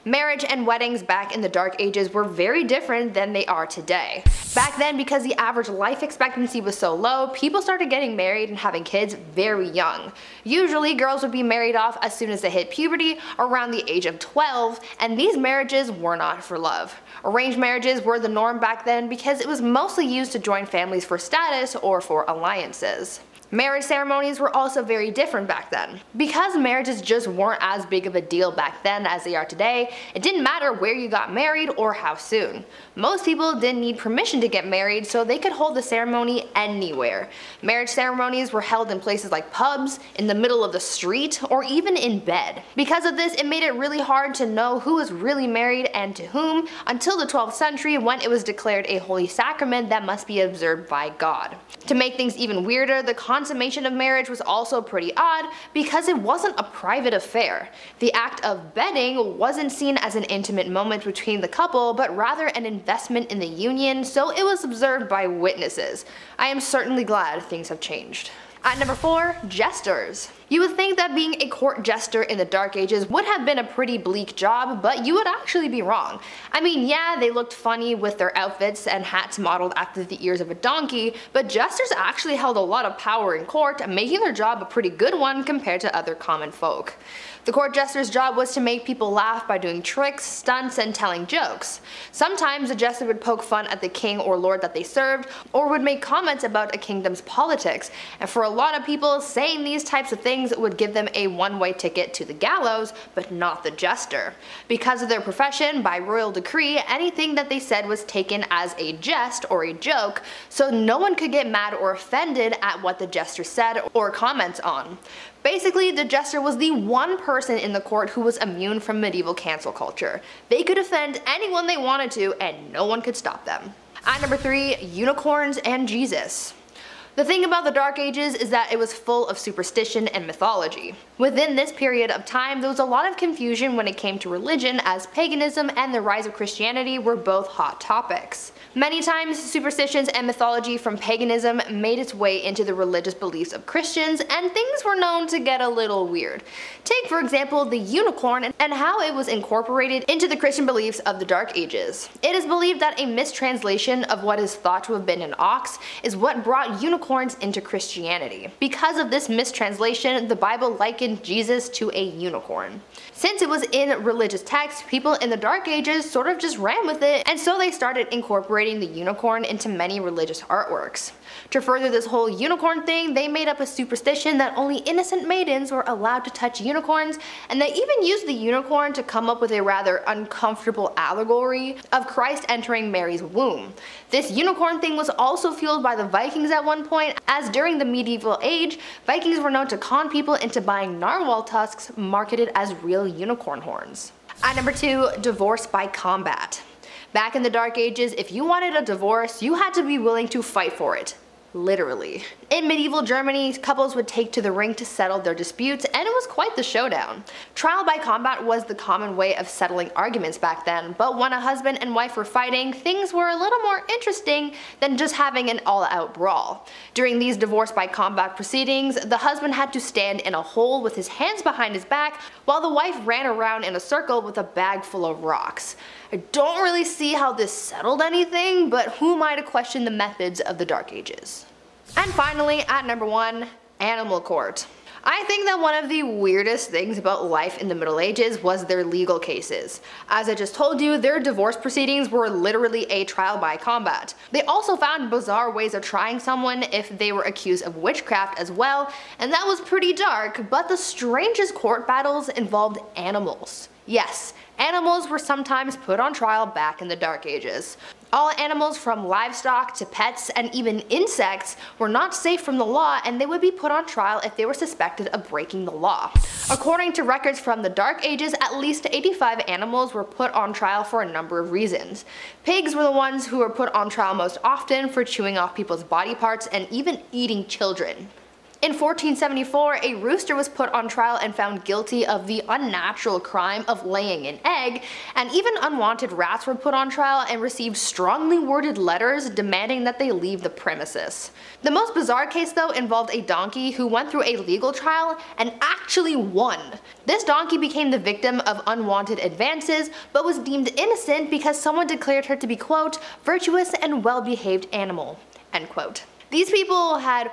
Marriage and weddings back in the Dark Ages were very different than they are today. Back then, because the average life expectancy was so low, people started getting married and having kids very young. Usually, girls would be married off as soon as they hit puberty, around the age of 12, and these marriages were not for love. Arranged marriages were the norm back then because it was mostly used to join families for status or for alliances. Marriage ceremonies were also very different back then. Because marriages just weren't as big of a deal back then as they are today, it didn't matter where you got married or how soon. Most people didn't need permission to get married, so they could hold the ceremony anywhere. Marriage ceremonies were held in places like pubs, in the middle of the street, or even in bed. Because of this, it made it really hard to know who was really married and to whom until the 12th century, when it was declared a holy sacrament that must be observed by God. To make things even weirder, the consummation of marriage was also pretty odd because it wasn't a private affair. The act of bedding wasn't seen as an intimate moment between the couple, but rather an investment in the union, so it was observed by witnesses. I am certainly glad things have changed. At number 4, jesters. You would think that being a court jester in the Dark Ages would have been a pretty bleak job, but you would actually be wrong. I mean, yeah, they looked funny with their outfits and hats modeled after the ears of a donkey, but jesters actually held a lot of power in court, making their job a pretty good one compared to other common folk. The court jester's job was to make people laugh by doing tricks, stunts, and telling jokes. Sometimes a jester would poke fun at the king or lord that they served, or would make comments about a kingdom's politics, and for a lot of people, saying these types of things would give them a one-way ticket to the gallows, but not the jester. Because of their profession, by royal decree, anything that they said was taken as a jest or a joke, so no one could get mad or offended at what the jester said or comments on. Basically, the jester was the one person in the court who was immune from medieval cancel culture. They could offend anyone they wanted to, and no one could stop them. At number 3, unicorns and Jesus. The thing about the Dark Ages is that it was full of superstition and mythology. Within this period of time, there was a lot of confusion when it came to religion, as paganism and the rise of Christianity were both hot topics. Many times, superstitions and mythology from paganism made its way into the religious beliefs of Christians, and things were known to get a little weird. Take, for example, the unicorn and how it was incorporated into the Christian beliefs of the Dark Ages. It is believed that a mistranslation of what is thought to have been an ox is what brought unicorns into Christianity. Because of this mistranslation, the Bible likened Jesus to a unicorn. Since it was in religious texts, people in the Dark Ages sort of just ran with it, and so they started incorporating the unicorn into many religious artworks. To further this whole unicorn thing, they made up a superstition that only innocent maidens were allowed to touch unicorns, and they even used the unicorn to come up with a rather uncomfortable allegory of Christ entering Mary's womb. This unicorn thing was also fueled by the Vikings at one point, as during the medieval age, Vikings were known to con people into buying narwhal tusks marketed as real unicorn horns. At number 2, divorce by combat. Back in the Dark Ages, if you wanted a divorce, you had to be willing to fight for it. Literally. In medieval Germany, couples would take to the ring to settle their disputes, and it was quite the showdown. Trial by combat was the common way of settling arguments back then, but when a husband and wife were fighting, things were a little more interesting than just having an all-out brawl. During these divorce by combat proceedings, the husband had to stand in a hole with his hands behind his back, while the wife ran around in a circle with a bag full of rocks. I don't really see how this settled anything, but who am I to question the methods of the Dark Ages? And finally, at number 1, animal court. I think that one of the weirdest things about life in the Middle Ages was their legal cases. As I just told you, their divorce proceedings were literally a trial by combat. They also found bizarre ways of trying someone if they were accused of witchcraft as well, and that was pretty dark, but the strangest court battles involved animals. Yes, animals were sometimes put on trial back in the Dark Ages. All animals from livestock to pets and even insects were not safe from the law, and they would be put on trial if they were suspected of breaking the law. According to records from the Dark Ages, at least 85 animals were put on trial for a number of reasons. Pigs were the ones who were put on trial most often for chewing off people's body parts and even eating children. In 1474, a rooster was put on trial and found guilty of the unnatural crime of laying an egg, and even unwanted rats were put on trial and received strongly worded letters demanding that they leave the premises. The most bizarre case though involved a donkey who went through a legal trial and actually won. This donkey became the victim of unwanted advances, but was deemed innocent because someone declared her to be, quote, virtuous and well-behaved animal, end quote. These people had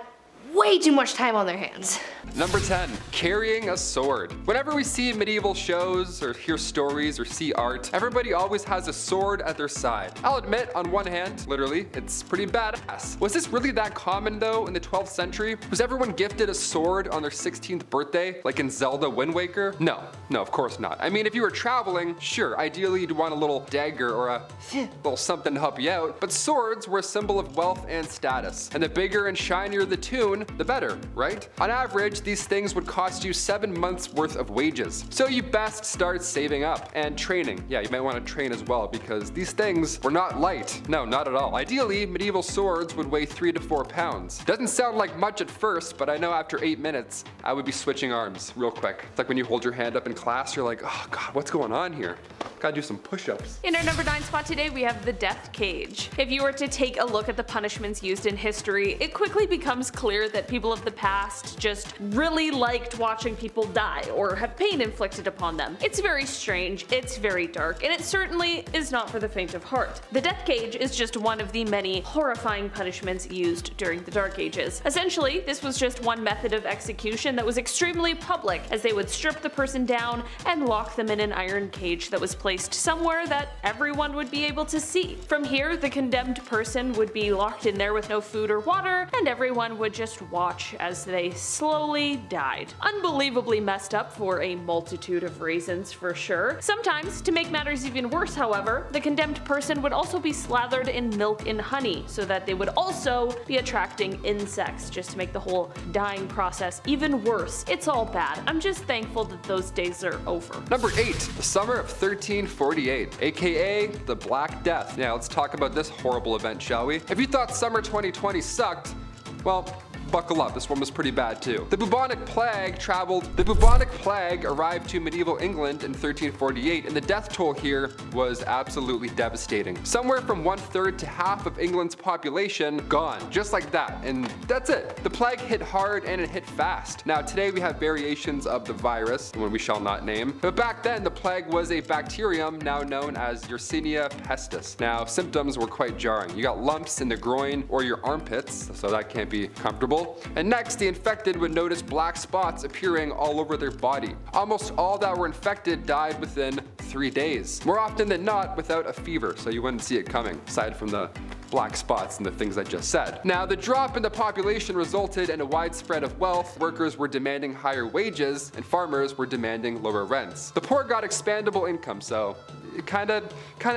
way too much time on their hands. Number 10. Carrying a sword. Whenever we see medieval shows or hear stories or see art, everybody always has a sword at their side. I'll admit, on one hand, literally, it's pretty badass. Was this really that common though in the 12th century? Was everyone gifted a sword on their 16th birthday, like in Zelda Wind Waker? No, of course not. I mean, if you were traveling, sure, ideally you'd want a little dagger or a little something to help you out, but swords were a symbol of wealth and status, and the bigger and shinier the tune, the better, right? On average, these things would cost you 7 months worth of wages. So you best start saving up and training. Yeah, you might want to train as well because these things were not light. No, not at all. Ideally, medieval swords would weigh 3 to 4 pounds. Doesn't sound like much at first, but I know after 8 minutes, I would be switching arms real quick. It's like when you hold your hand up in class, you're like, oh God, what's going on here? Gotta do some push-ups. In our number 9 spot today, we have the death cage. If you were to take a look at the punishments used in history, it quickly becomes clear that people of the past just really liked watching people die or have pain inflicted upon them. It's very strange, it's very dark, and it certainly is not for the faint of heart. The death cage is just one of the many horrifying punishments used during the Dark Ages. Essentially, this was just one method of execution that was extremely public, as they would strip the person down and lock them in an iron cage that was placed somewhere that everyone would be able to see. From here, the condemned person would be locked in there with no food or water, and everyone would just watch as they slowly died. Unbelievably messed up for a multitude of reasons, for sure. Sometimes, to make matters even worse however, the condemned person would also be slathered in milk and honey so that they would also be attracting insects, just to make the whole dying process even worse. It's all bad. I'm just thankful that those days are over. Number 8. The summer of 1348, aka the Black Death. Now let's talk about this horrible event, shall we? If you thought summer 2020 sucked, well, buckle up, this one was pretty bad too. The bubonic plague arrived to medieval England in 1348, and the death toll here was absolutely devastating. Somewhere from 1/3 to half of England's population gone, just like that, and that's it. The plague hit hard and it hit fast. Now today we have variations of the virus, one we shall not name, but back then the plague was a bacterium now known as Yersinia pestis. Now symptoms were quite jarring. You got lumps in the groin or your armpits, so that can't be comfortable. And next, the infected would notice black spots appearing all over their body. Almost all that were infected died within 3 days. More often than not without a fever, so you wouldn't see it coming, aside from the black spots and the things I just said. Now, the drop in the population resulted in a widespread of wealth. Workers were demanding higher wages, and farmers were demanding lower rents. The poor got expandable income, so it kinda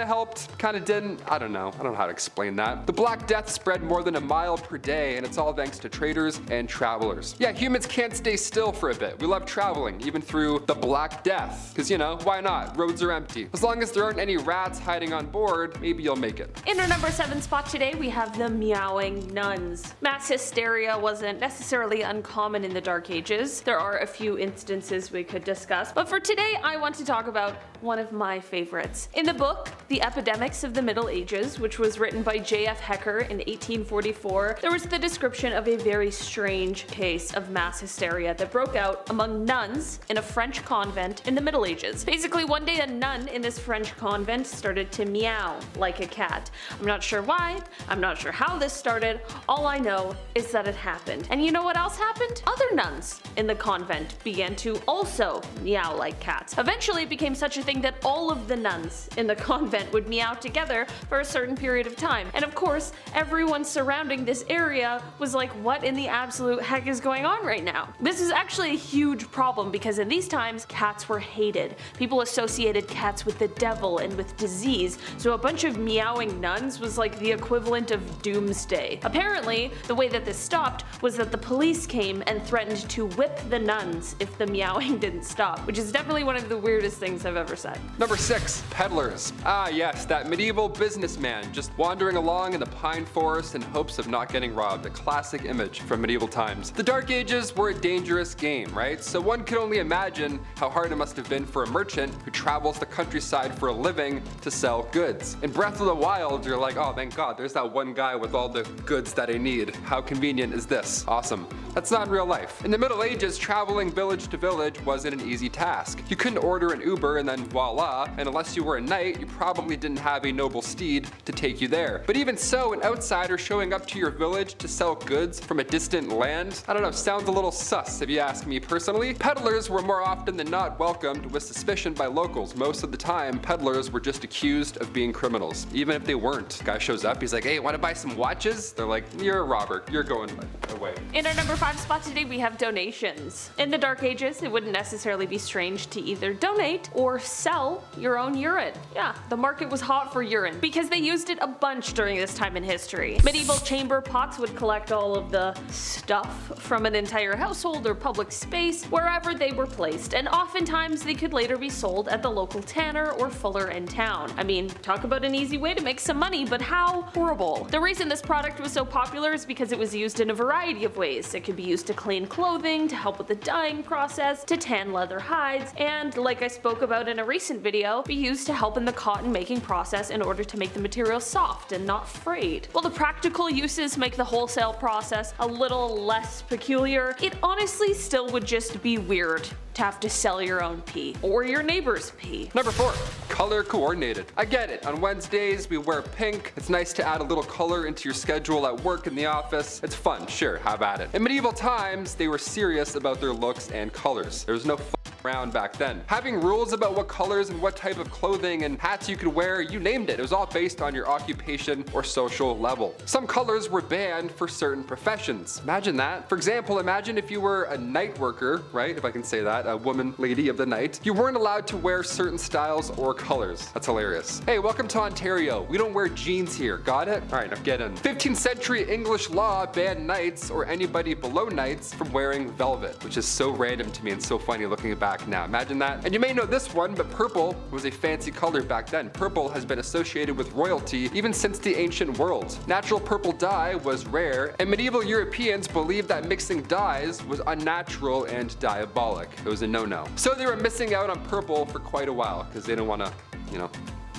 helped, kinda didn't. I don't know how to explain that. The Black Death spread more than a mile per day, and it's all thanks to traders and travelers. Yeah, humans can't stay still for a bit. We love traveling, even through the Black Death. Cause you know, why not? Roads are empty. As long as there aren't any rats hiding on board, maybe you'll make it. In our number 7 spot today, we have the meowing nuns. Mass hysteria wasn't necessarily uncommon in the Dark Ages. There are a few instances we could discuss, but for today I want to talk about one of my favorites. In the book, The Epidemics of the Middle Ages, which was written by J.F. Hecker in 1844, there was the description of a very strange case of mass hysteria that broke out among nuns in a French convent in the Middle Ages. Basically, one day a nun in this French convent started to meow like a cat. I'm not sure why, I'm not sure how this started, all I know is that it happened. And you know what else happened? Other nuns in the convent began to also meow like cats. Eventually it became such a thing that all of the nuns in the convent would meow together for a certain period of time. And of course, everyone surrounding this area was like, what in the absolute heck is going on right now? This is actually a huge problem because in these times, cats were hated. People associated cats with the devil and with disease, so a bunch of meowing nuns was like the equivalent of doomsday. Apparently, the way that this stopped was that the police came and threatened to whip the nuns if the meowing didn't stop, which is definitely one of the weirdest things I've ever said. Number 6. Ages. Peddlers. Ah yes, that medieval businessman just wandering along in the pine forest in hopes of not getting robbed. A classic image from medieval times. The Dark Ages were a dangerous game, right? So one can only imagine how hard it must have been for a merchant who travels the countryside for a living to sell goods. In Breath of the Wild, you're like, oh thank God, there's that one guy with all the goods that I need. How convenient is this? Awesome. That's not real life. In the Middle Ages, traveling village to village wasn't an easy task. You couldn't order an Uber and then voila, and unless you were a knight, you probably didn't have a noble steed to take you there. But even so, an outsider showing up to your village to sell goods from a distant land, I don't know, sounds a little sus if you ask me personally. Peddlers were more often than not welcomed with suspicion by locals. Most of the time, peddlers were just accused of being criminals, even if they weren't. Guy shows up, he's like, hey, wanna buy some watches? They're like, you're a robber, you're going away. In our number 5 spot today, we have donations. In the Dark Ages, it wouldn't necessarily be strange to either donate or sell your own urine. Yeah, the market was hot for urine because they used it a bunch during this time in history. Medieval chamber pots would collect all of the stuff from an entire household or public space wherever they were placed, and oftentimes they could later be sold at the local tanner or fuller in town. I mean, talk about an easy way to make some money, but how horrible. The reason this product was so popular is because it was used in a variety of ways. It could be used to clean clothing, to help with the dyeing process, to tan leather hides, and like I spoke about in a recent video, be used to help in the cotton making process in order to make the material soft and not frayed. While the practical uses make the wholesale process a little less peculiar, it honestly still would just be weird to have to sell your own pee or your neighbor's pee. Number 4, color coordinated. I get it, on Wednesdays we wear pink. It's nice to add a little color into your schedule at work, in the office. It's fun, sure, have at it. In medieval times, they were serious about their looks and colors. There was no around back then. Having rules about what colors and what type of clothing and hats you could wear, you named it. It was all based on your occupation or social level. Some colors were banned for certain professions. Imagine that. For example, imagine if you were a night worker, right? If I can say that, a woman, lady of the night. You weren't allowed to wear certain styles or colors. That's hilarious. Hey, welcome to Ontario. We don't wear jeans here. Got it? All right, now get in. 15th century English law banned knights or anybody below knights from wearing velvet, which is so random to me and so funny looking back now. Imagine that. And you may know this one, but purple was a fancy color back then. Purple has been associated with royalty even since the ancient world. Natural purple dye was rare, and medieval Europeans believed that mixing dyes was unnatural and diabolic. It was a no-no. So they were missing out on purple for quite a while because they didn't want to, you know,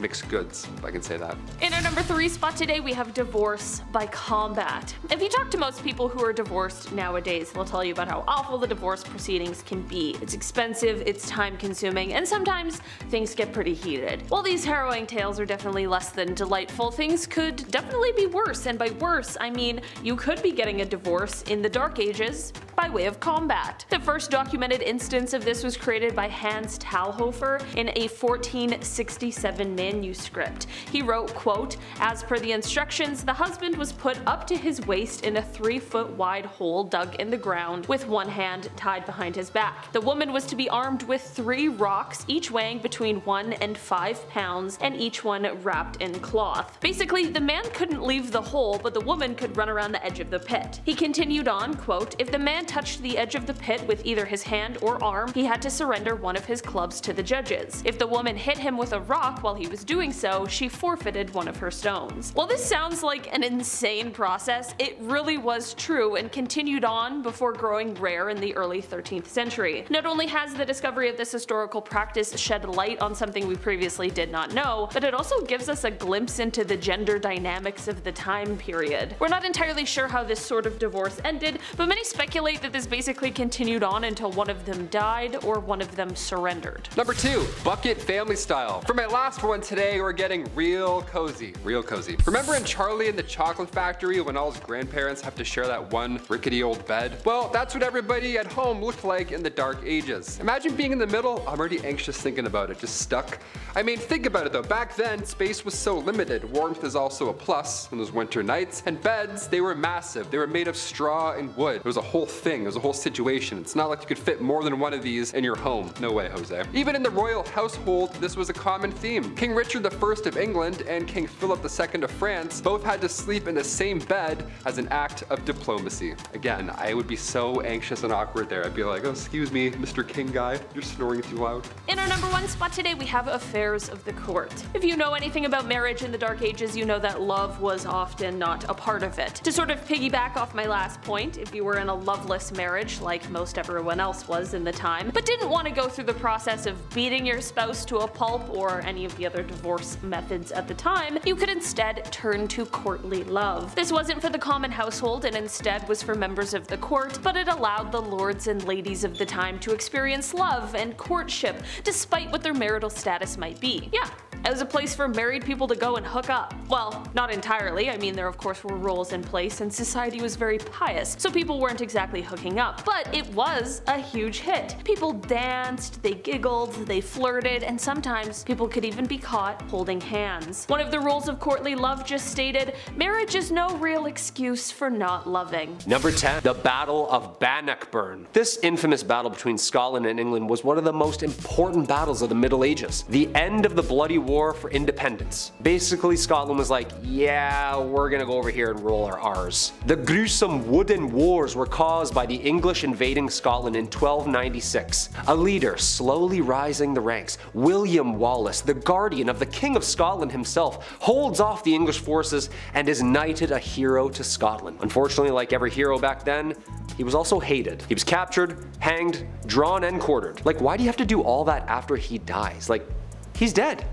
mixed goods, if I can say that. In our number 3 spot today, we have divorce by combat. If you talk to most people who are divorced nowadays, they'll tell you about how awful the divorce proceedings can be. It's expensive, it's time consuming, and sometimes things get pretty heated. While these harrowing tales are definitely less than delightful, things could definitely be worse, and by worse, I mean you could be getting a divorce in the Dark Ages by way of combat. The first documented instance of this was created by Hans Talhofer in a 1467 manuscript. He wrote, quote, "As per the instructions, the husband was put up to his waist in a 3-foot wide hole dug in the ground with one hand tied behind his back. The woman was to be armed with 3 rocks, each weighing between 1 and 5 pounds, and each one wrapped in cloth." Basically, the man couldn't leave the hole, but the woman could run around the edge of the pit. He continued on, quote, "If the man touched the edge of the pit with either his hand or arm, he had to surrender one of his clubs to the judges. If the woman hit him with a rock while he was doing so, she forfeited one of her stones." While this sounds like an insane process, it really was true and continued on before growing rare in the early 13th century. Not only has the discovery of this historical practice shed light on something we previously did not know, but it also gives us a glimpse into the gender dynamics of the time period. We're not entirely sure how this sort of divorce ended, but many speculate that this basically continued on until one of them died or one of them surrendered. Number 2, bucket family style. For my last one today, we're getting real cozy. Real cozy. Remember in Charlie and the Chocolate Factory when all his grandparents have to share that one rickety old bed? Well, that's what everybody at home looked like in the Dark Ages. Imagine being in the middle. I'm already anxious thinking about it, just stuck. I mean, think about it though. Back then, space was so limited. Warmth is also a plus in those winter nights. And beds, they were massive. They were made of straw and wood. It was a whole thing. It was a whole situation. It's not like you could fit more than one of these in your home. No way, Jose. Even in the royal household, this was a common theme. King King Richard I of England and King Philip II of France both had to sleep in the same bed as an act of diplomacy. Again, I would be so anxious and awkward there. I'd be like, oh, excuse me, Mr. King guy, you're snoring too loud. In our number 1 spot today, we have affairs of the court. If you know anything about marriage in the Dark Ages, you know that love was often not a part of it. To sort of piggyback off my last point, if you were in a loveless marriage, like most everyone else was in the time, but didn't want to go through the process of beating your spouse to a pulp or any of the other divorce methods at the time, you could instead turn to courtly love. This wasn't for the common household and instead was for members of the court, but it allowed the lords and ladies of the time to experience love and courtship despite what their marital status might be. Yeah, it was a place for married people to go and hook up. Well, not entirely. I mean, there of course were rules in place and society was very pious, so people weren't exactly hooking up, but it was a huge hit. People danced, they giggled, they flirted, and sometimes people could even be caught holding hands. One of the rules of courtly love just stated, marriage is no real excuse for not loving. Number 10. The Battle of Bannockburn. This infamous battle between Scotland and England was one of the most important battles of the Middle Ages. The end of the bloody war for independence. Basically, Scotland was like, yeah, we're gonna go over here and roll our R's. The gruesome wooden wars were caused by the English invading Scotland in 1296. A leader slowly rising the ranks, William Wallace, the guardian of the King of Scotland himself, holds off the English forces and is knighted a hero to Scotland. Unfortunately, like every hero back then, he was also hated. He was captured, hanged, drawn, and quartered. Like, why do you have to do all that after he dies? Like, he's dead.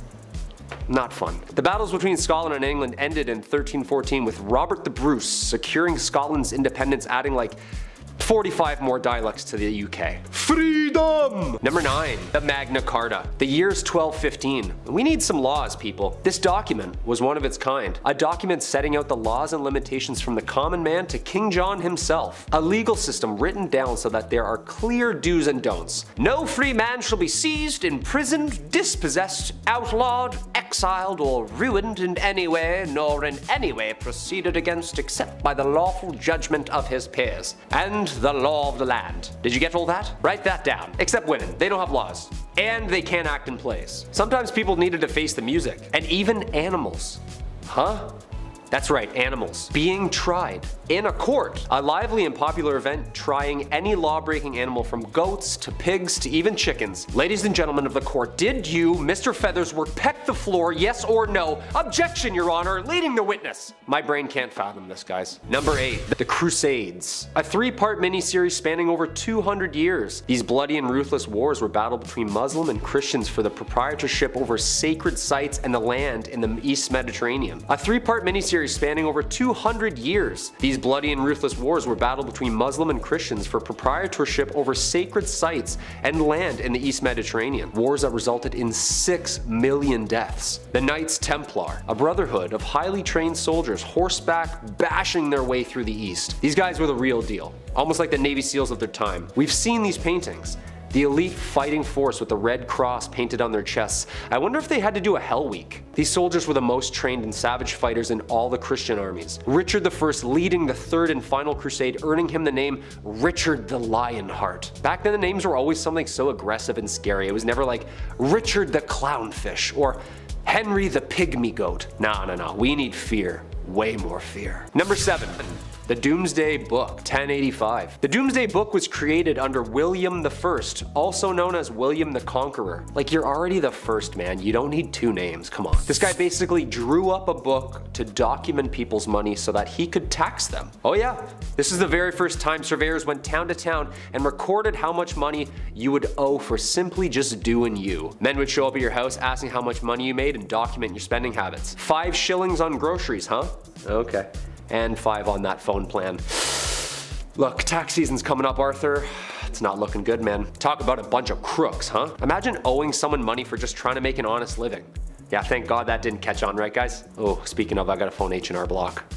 Not fun. The battles between Scotland and England ended in 1314 with Robert the Bruce securing Scotland's independence, adding like 45 more dialects to the UK. Freedom! Number 9. The Magna Carta. The year's 1215. We need some laws, people. This document was one of its kind. A document setting out the laws and limitations from the common man to King John himself. A legal system written down so that there are clear do's and don'ts. No free man shall be seized, imprisoned, dispossessed, outlawed, exiled, or ruined in any way, nor in any way proceeded against except by the lawful judgment of his peers. And the law of the land. Did you get all that? Write that down. Except women. They don't have laws. And they can't act in plays. Sometimes people needed to face the music. And even animals. Huh? That's right, animals. Being tried in a court. A lively and popular event trying any law-breaking animal from goats to pigs to even chickens. Ladies and gentlemen of the court, did you, Mr. Feathersworth, peck the floor, yes or no? Objection, Your Honor, leading the witness. My brain can't fathom this, guys. Number 8. The Crusades. A 3-part miniseries spanning over 200 years. These bloody and ruthless wars were battled between Muslim and Christians for the proprietorship over sacred sites and the land in the East Mediterranean. A 3-part miniseries spanning over 200 years. These bloody and ruthless wars were battled between Muslim and Christians for proprietorship over sacred sites and land in the East Mediterranean. Wars that resulted in 6 million deaths. The Knights Templar, a brotherhood of highly trained soldiers horseback bashing their way through the East. These guys were the real deal, almost like the Navy SEALs of their time. We've seen these paintings. The elite fighting force with the red cross painted on their chests. I wonder if they had to do a Hell Week. These soldiers were the most trained and savage fighters in all the Christian armies. Richard I leading the 3rd and final crusade, earning him the name Richard the Lionheart. Back then the names were always something so aggressive and scary. It was never like Richard the Clownfish or Henry the Pygmy Goat. No, we need fear. Way more fear. Number 7. The Doomsday Book, 1085. The Doomsday Book was created under William I, also known as William the Conqueror. Like, you're already the first, man. You don't need 2 names, come on. This guy basically drew up a book to document people's money so that he could tax them. Oh yeah, this is the very first time surveyors went town to town and recorded how much money you would owe for simply just doing you. Men would show up at your house asking how much money you made and document your spending habits. 5 shillings on groceries, huh? Okay. And 5 on that phone plan. Look, tax season's coming up, Arthur. It's not looking good, man. Talk about a bunch of crooks, huh? Imagine owing someone money for just trying to make an honest living. Yeah, thank God that didn't catch on, right guys? Oh, speaking of, I gotta phone H&R Block.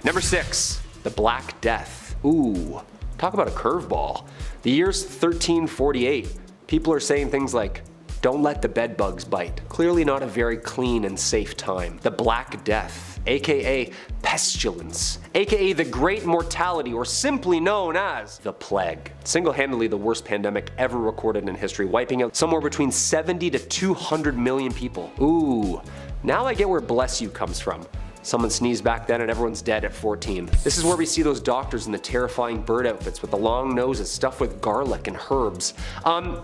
Number 6, the Black Death. Ooh, talk about a curveball. The year's 1348. People are saying things like, Don't let the bed bugs bite. Clearly not a very clean and safe time. The Black Death, aka pestilence, aka the Great Mortality, or simply known as the Plague. Single-handedly the worst pandemic ever recorded in history, wiping out somewhere between 70 to 200 million people. Ooh, now I get where bless you comes from. Someone sneezed back then and everyone's dead at 14. This is where we see those doctors in the terrifying bird outfits with the long noses stuffed with garlic and herbs.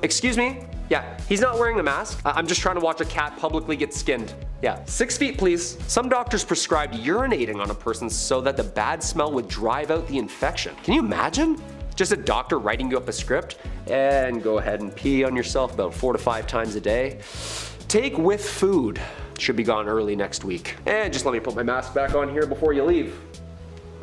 Excuse me? Yeah, he's not wearing a mask. I'm just trying to watch a cat publicly get skinned. Yeah, 6 feet please. Some doctors prescribed urinating on a person so that the bad smell would drive out the infection. Can you imagine? Just a doctor writing you up a script and go ahead and pee on yourself about 4 to 5 times a day. Take with food. Should be gone early next week. And just let me put my mask back on here before you leave.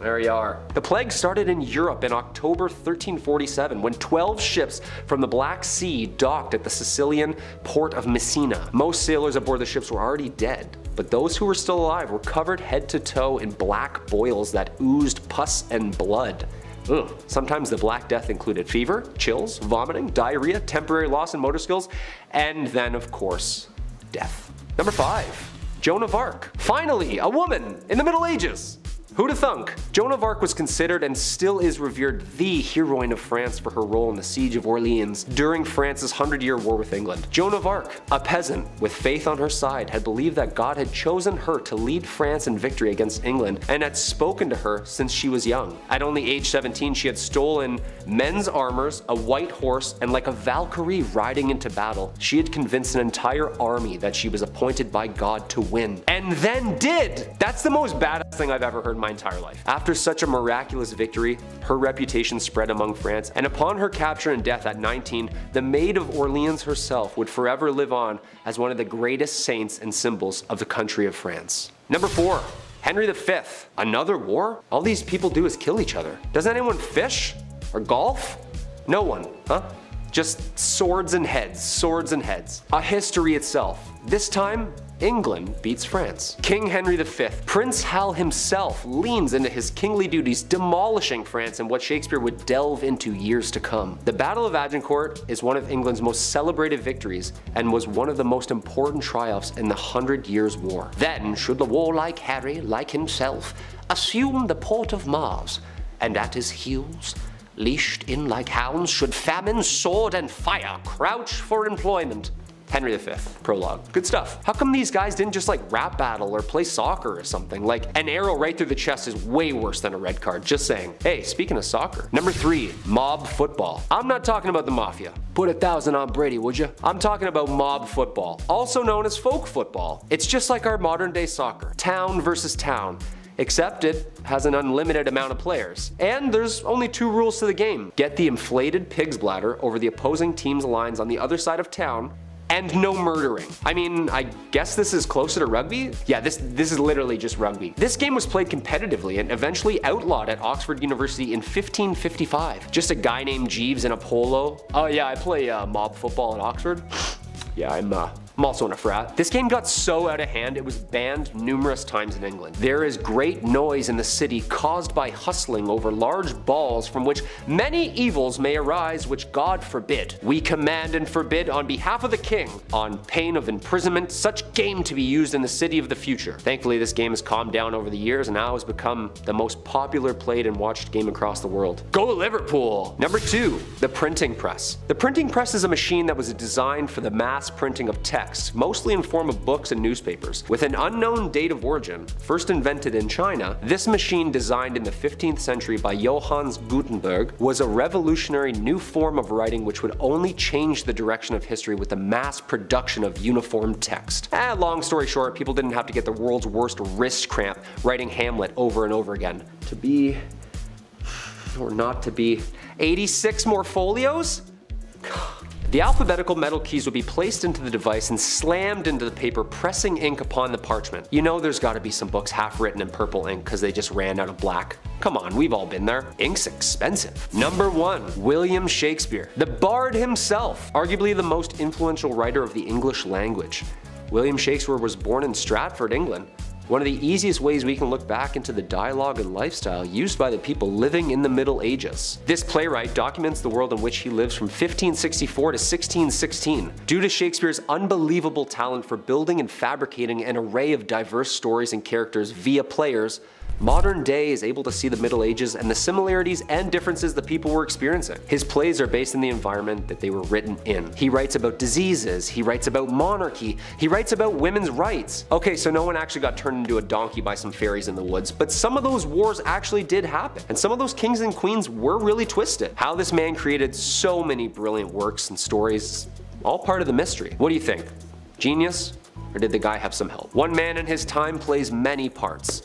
There you are. The plague started in Europe in October 1347 when 12 ships from the Black Sea docked at the Sicilian port of Messina. Most sailors aboard the ships were already dead, but those who were still alive were covered head to toe in black boils that oozed pus and blood. Ugh. Sometimes the Black Death included fever, chills, vomiting, diarrhea, temporary loss in motor skills, and then of course, death. Number 5. Joan of Arc. Finally, a woman in the Middle Ages. Who'da thunk? Joan of Arc was considered and still is revered the heroine of France for her role in the Siege of Orleans during France's 100-year war with England. Joan of Arc, a peasant with faith on her side, had believed that God had chosen her to lead France in victory against England and had spoken to her since she was young. At only age 17, she had stolen men's armors, a white horse, and like a Valkyrie riding into battle, she had convinced an entire army that she was appointed by God to win. And then did! That's the most badass thing I've ever heard in my entire life. After such a miraculous victory, her reputation spread among France, and upon her capture and death at 19, the Maid of Orleans herself would forever live on as one of the greatest saints and symbols of the country of France. Number 4. Henry V. Another war? All these people do is kill each other. Does anyone fish? Or golf? No one, huh? Just swords and heads, swords and heads. A history itself. This time, England beats France. King Henry V, Prince Hal himself, leans into his kingly duties, demolishing France in what Shakespeare would delve into years to come. The Battle of Agincourt is one of England's most celebrated victories and was one of the most important triumphs in the 100 Years' War. Then should the warlike Harry, like himself, assume the port of Mars, and at his heels, leashed in like hounds, should famine, sword, and fire crouch for employment. Henry V, prologue. Good stuff. How come these guys didn't just like rap battle or play soccer or something? Like an arrow right through the chest is way worse than a red card, just saying. Hey, speaking of soccer. Number 3, mob football. I'm not talking about the mafia. Put 1,000 on Brady, would you? I'm talking about mob football, also known as folk football. It's just like our modern day soccer. Town versus town. Except it has an unlimited amount of players. And there's only 2 rules to the game. Get the inflated pig's bladder over the opposing team's lines on the other side of town, and no murdering. I mean, I guess this is closer to rugby? Yeah, this is literally just rugby. This game was played competitively and eventually outlawed at Oxford University in 1555. Just a guy named Jeeves in a polo. Oh yeah, I play mob football at Oxford. Yeah, I'm also in a frat. This game got so out of hand it was banned numerous times in England. There is great noise in the city caused by hustling over large balls from which many evils may arise which God forbid. We command and forbid on behalf of the king, on pain of imprisonment, such game to be used in the city of the future. Thankfully this game has calmed down over the years and now has become the most popular played and watched game across the world. Go Liverpool! Number 2, the printing press. The printing press is a machine that was designed for the mass printing of text, mostly in form of books and newspapers. With an unknown date of origin, first invented in China, this machine designed in the 15th century by Johannes Gutenberg was a revolutionary new form of writing which would only change the direction of history with the mass production of uniform text. Long story short, people didn't have to get the world's worst wrist cramp writing Hamlet over and over again. To be, or not to be, 86 more folios? The alphabetical metal keys would be placed into the device and slammed into the paper, pressing ink upon the parchment. You know there's gotta be some books half written in purple ink because they just ran out of black. Come on, we've all been there. Ink's expensive. Number 1, William Shakespeare. The Bard himself, arguably the most influential writer of the English language. William Shakespeare was born in Stratford, England, one of the easiest ways we can look back into the dialogue and lifestyle used by the people living in the Middle Ages. This playwright documents the world in which he lives from 1564 to 1616. Due to Shakespeare's unbelievable talent for building and fabricating an array of diverse stories and characters via players, modern day is able to see the Middle Ages and the similarities and differences the people were experiencing. His plays are based in the environment that they were written in. He writes about diseases, he writes about monarchy, he writes about women's rights. Okay, so no one actually got turned into a donkey by some fairies in the woods, but some of those wars actually did happen, and some of those kings and queens were really twisted. How this man created so many brilliant works and stories, all part of the mystery. What do you think? Genius? Or did the guy have some help? One man in his time plays many parts.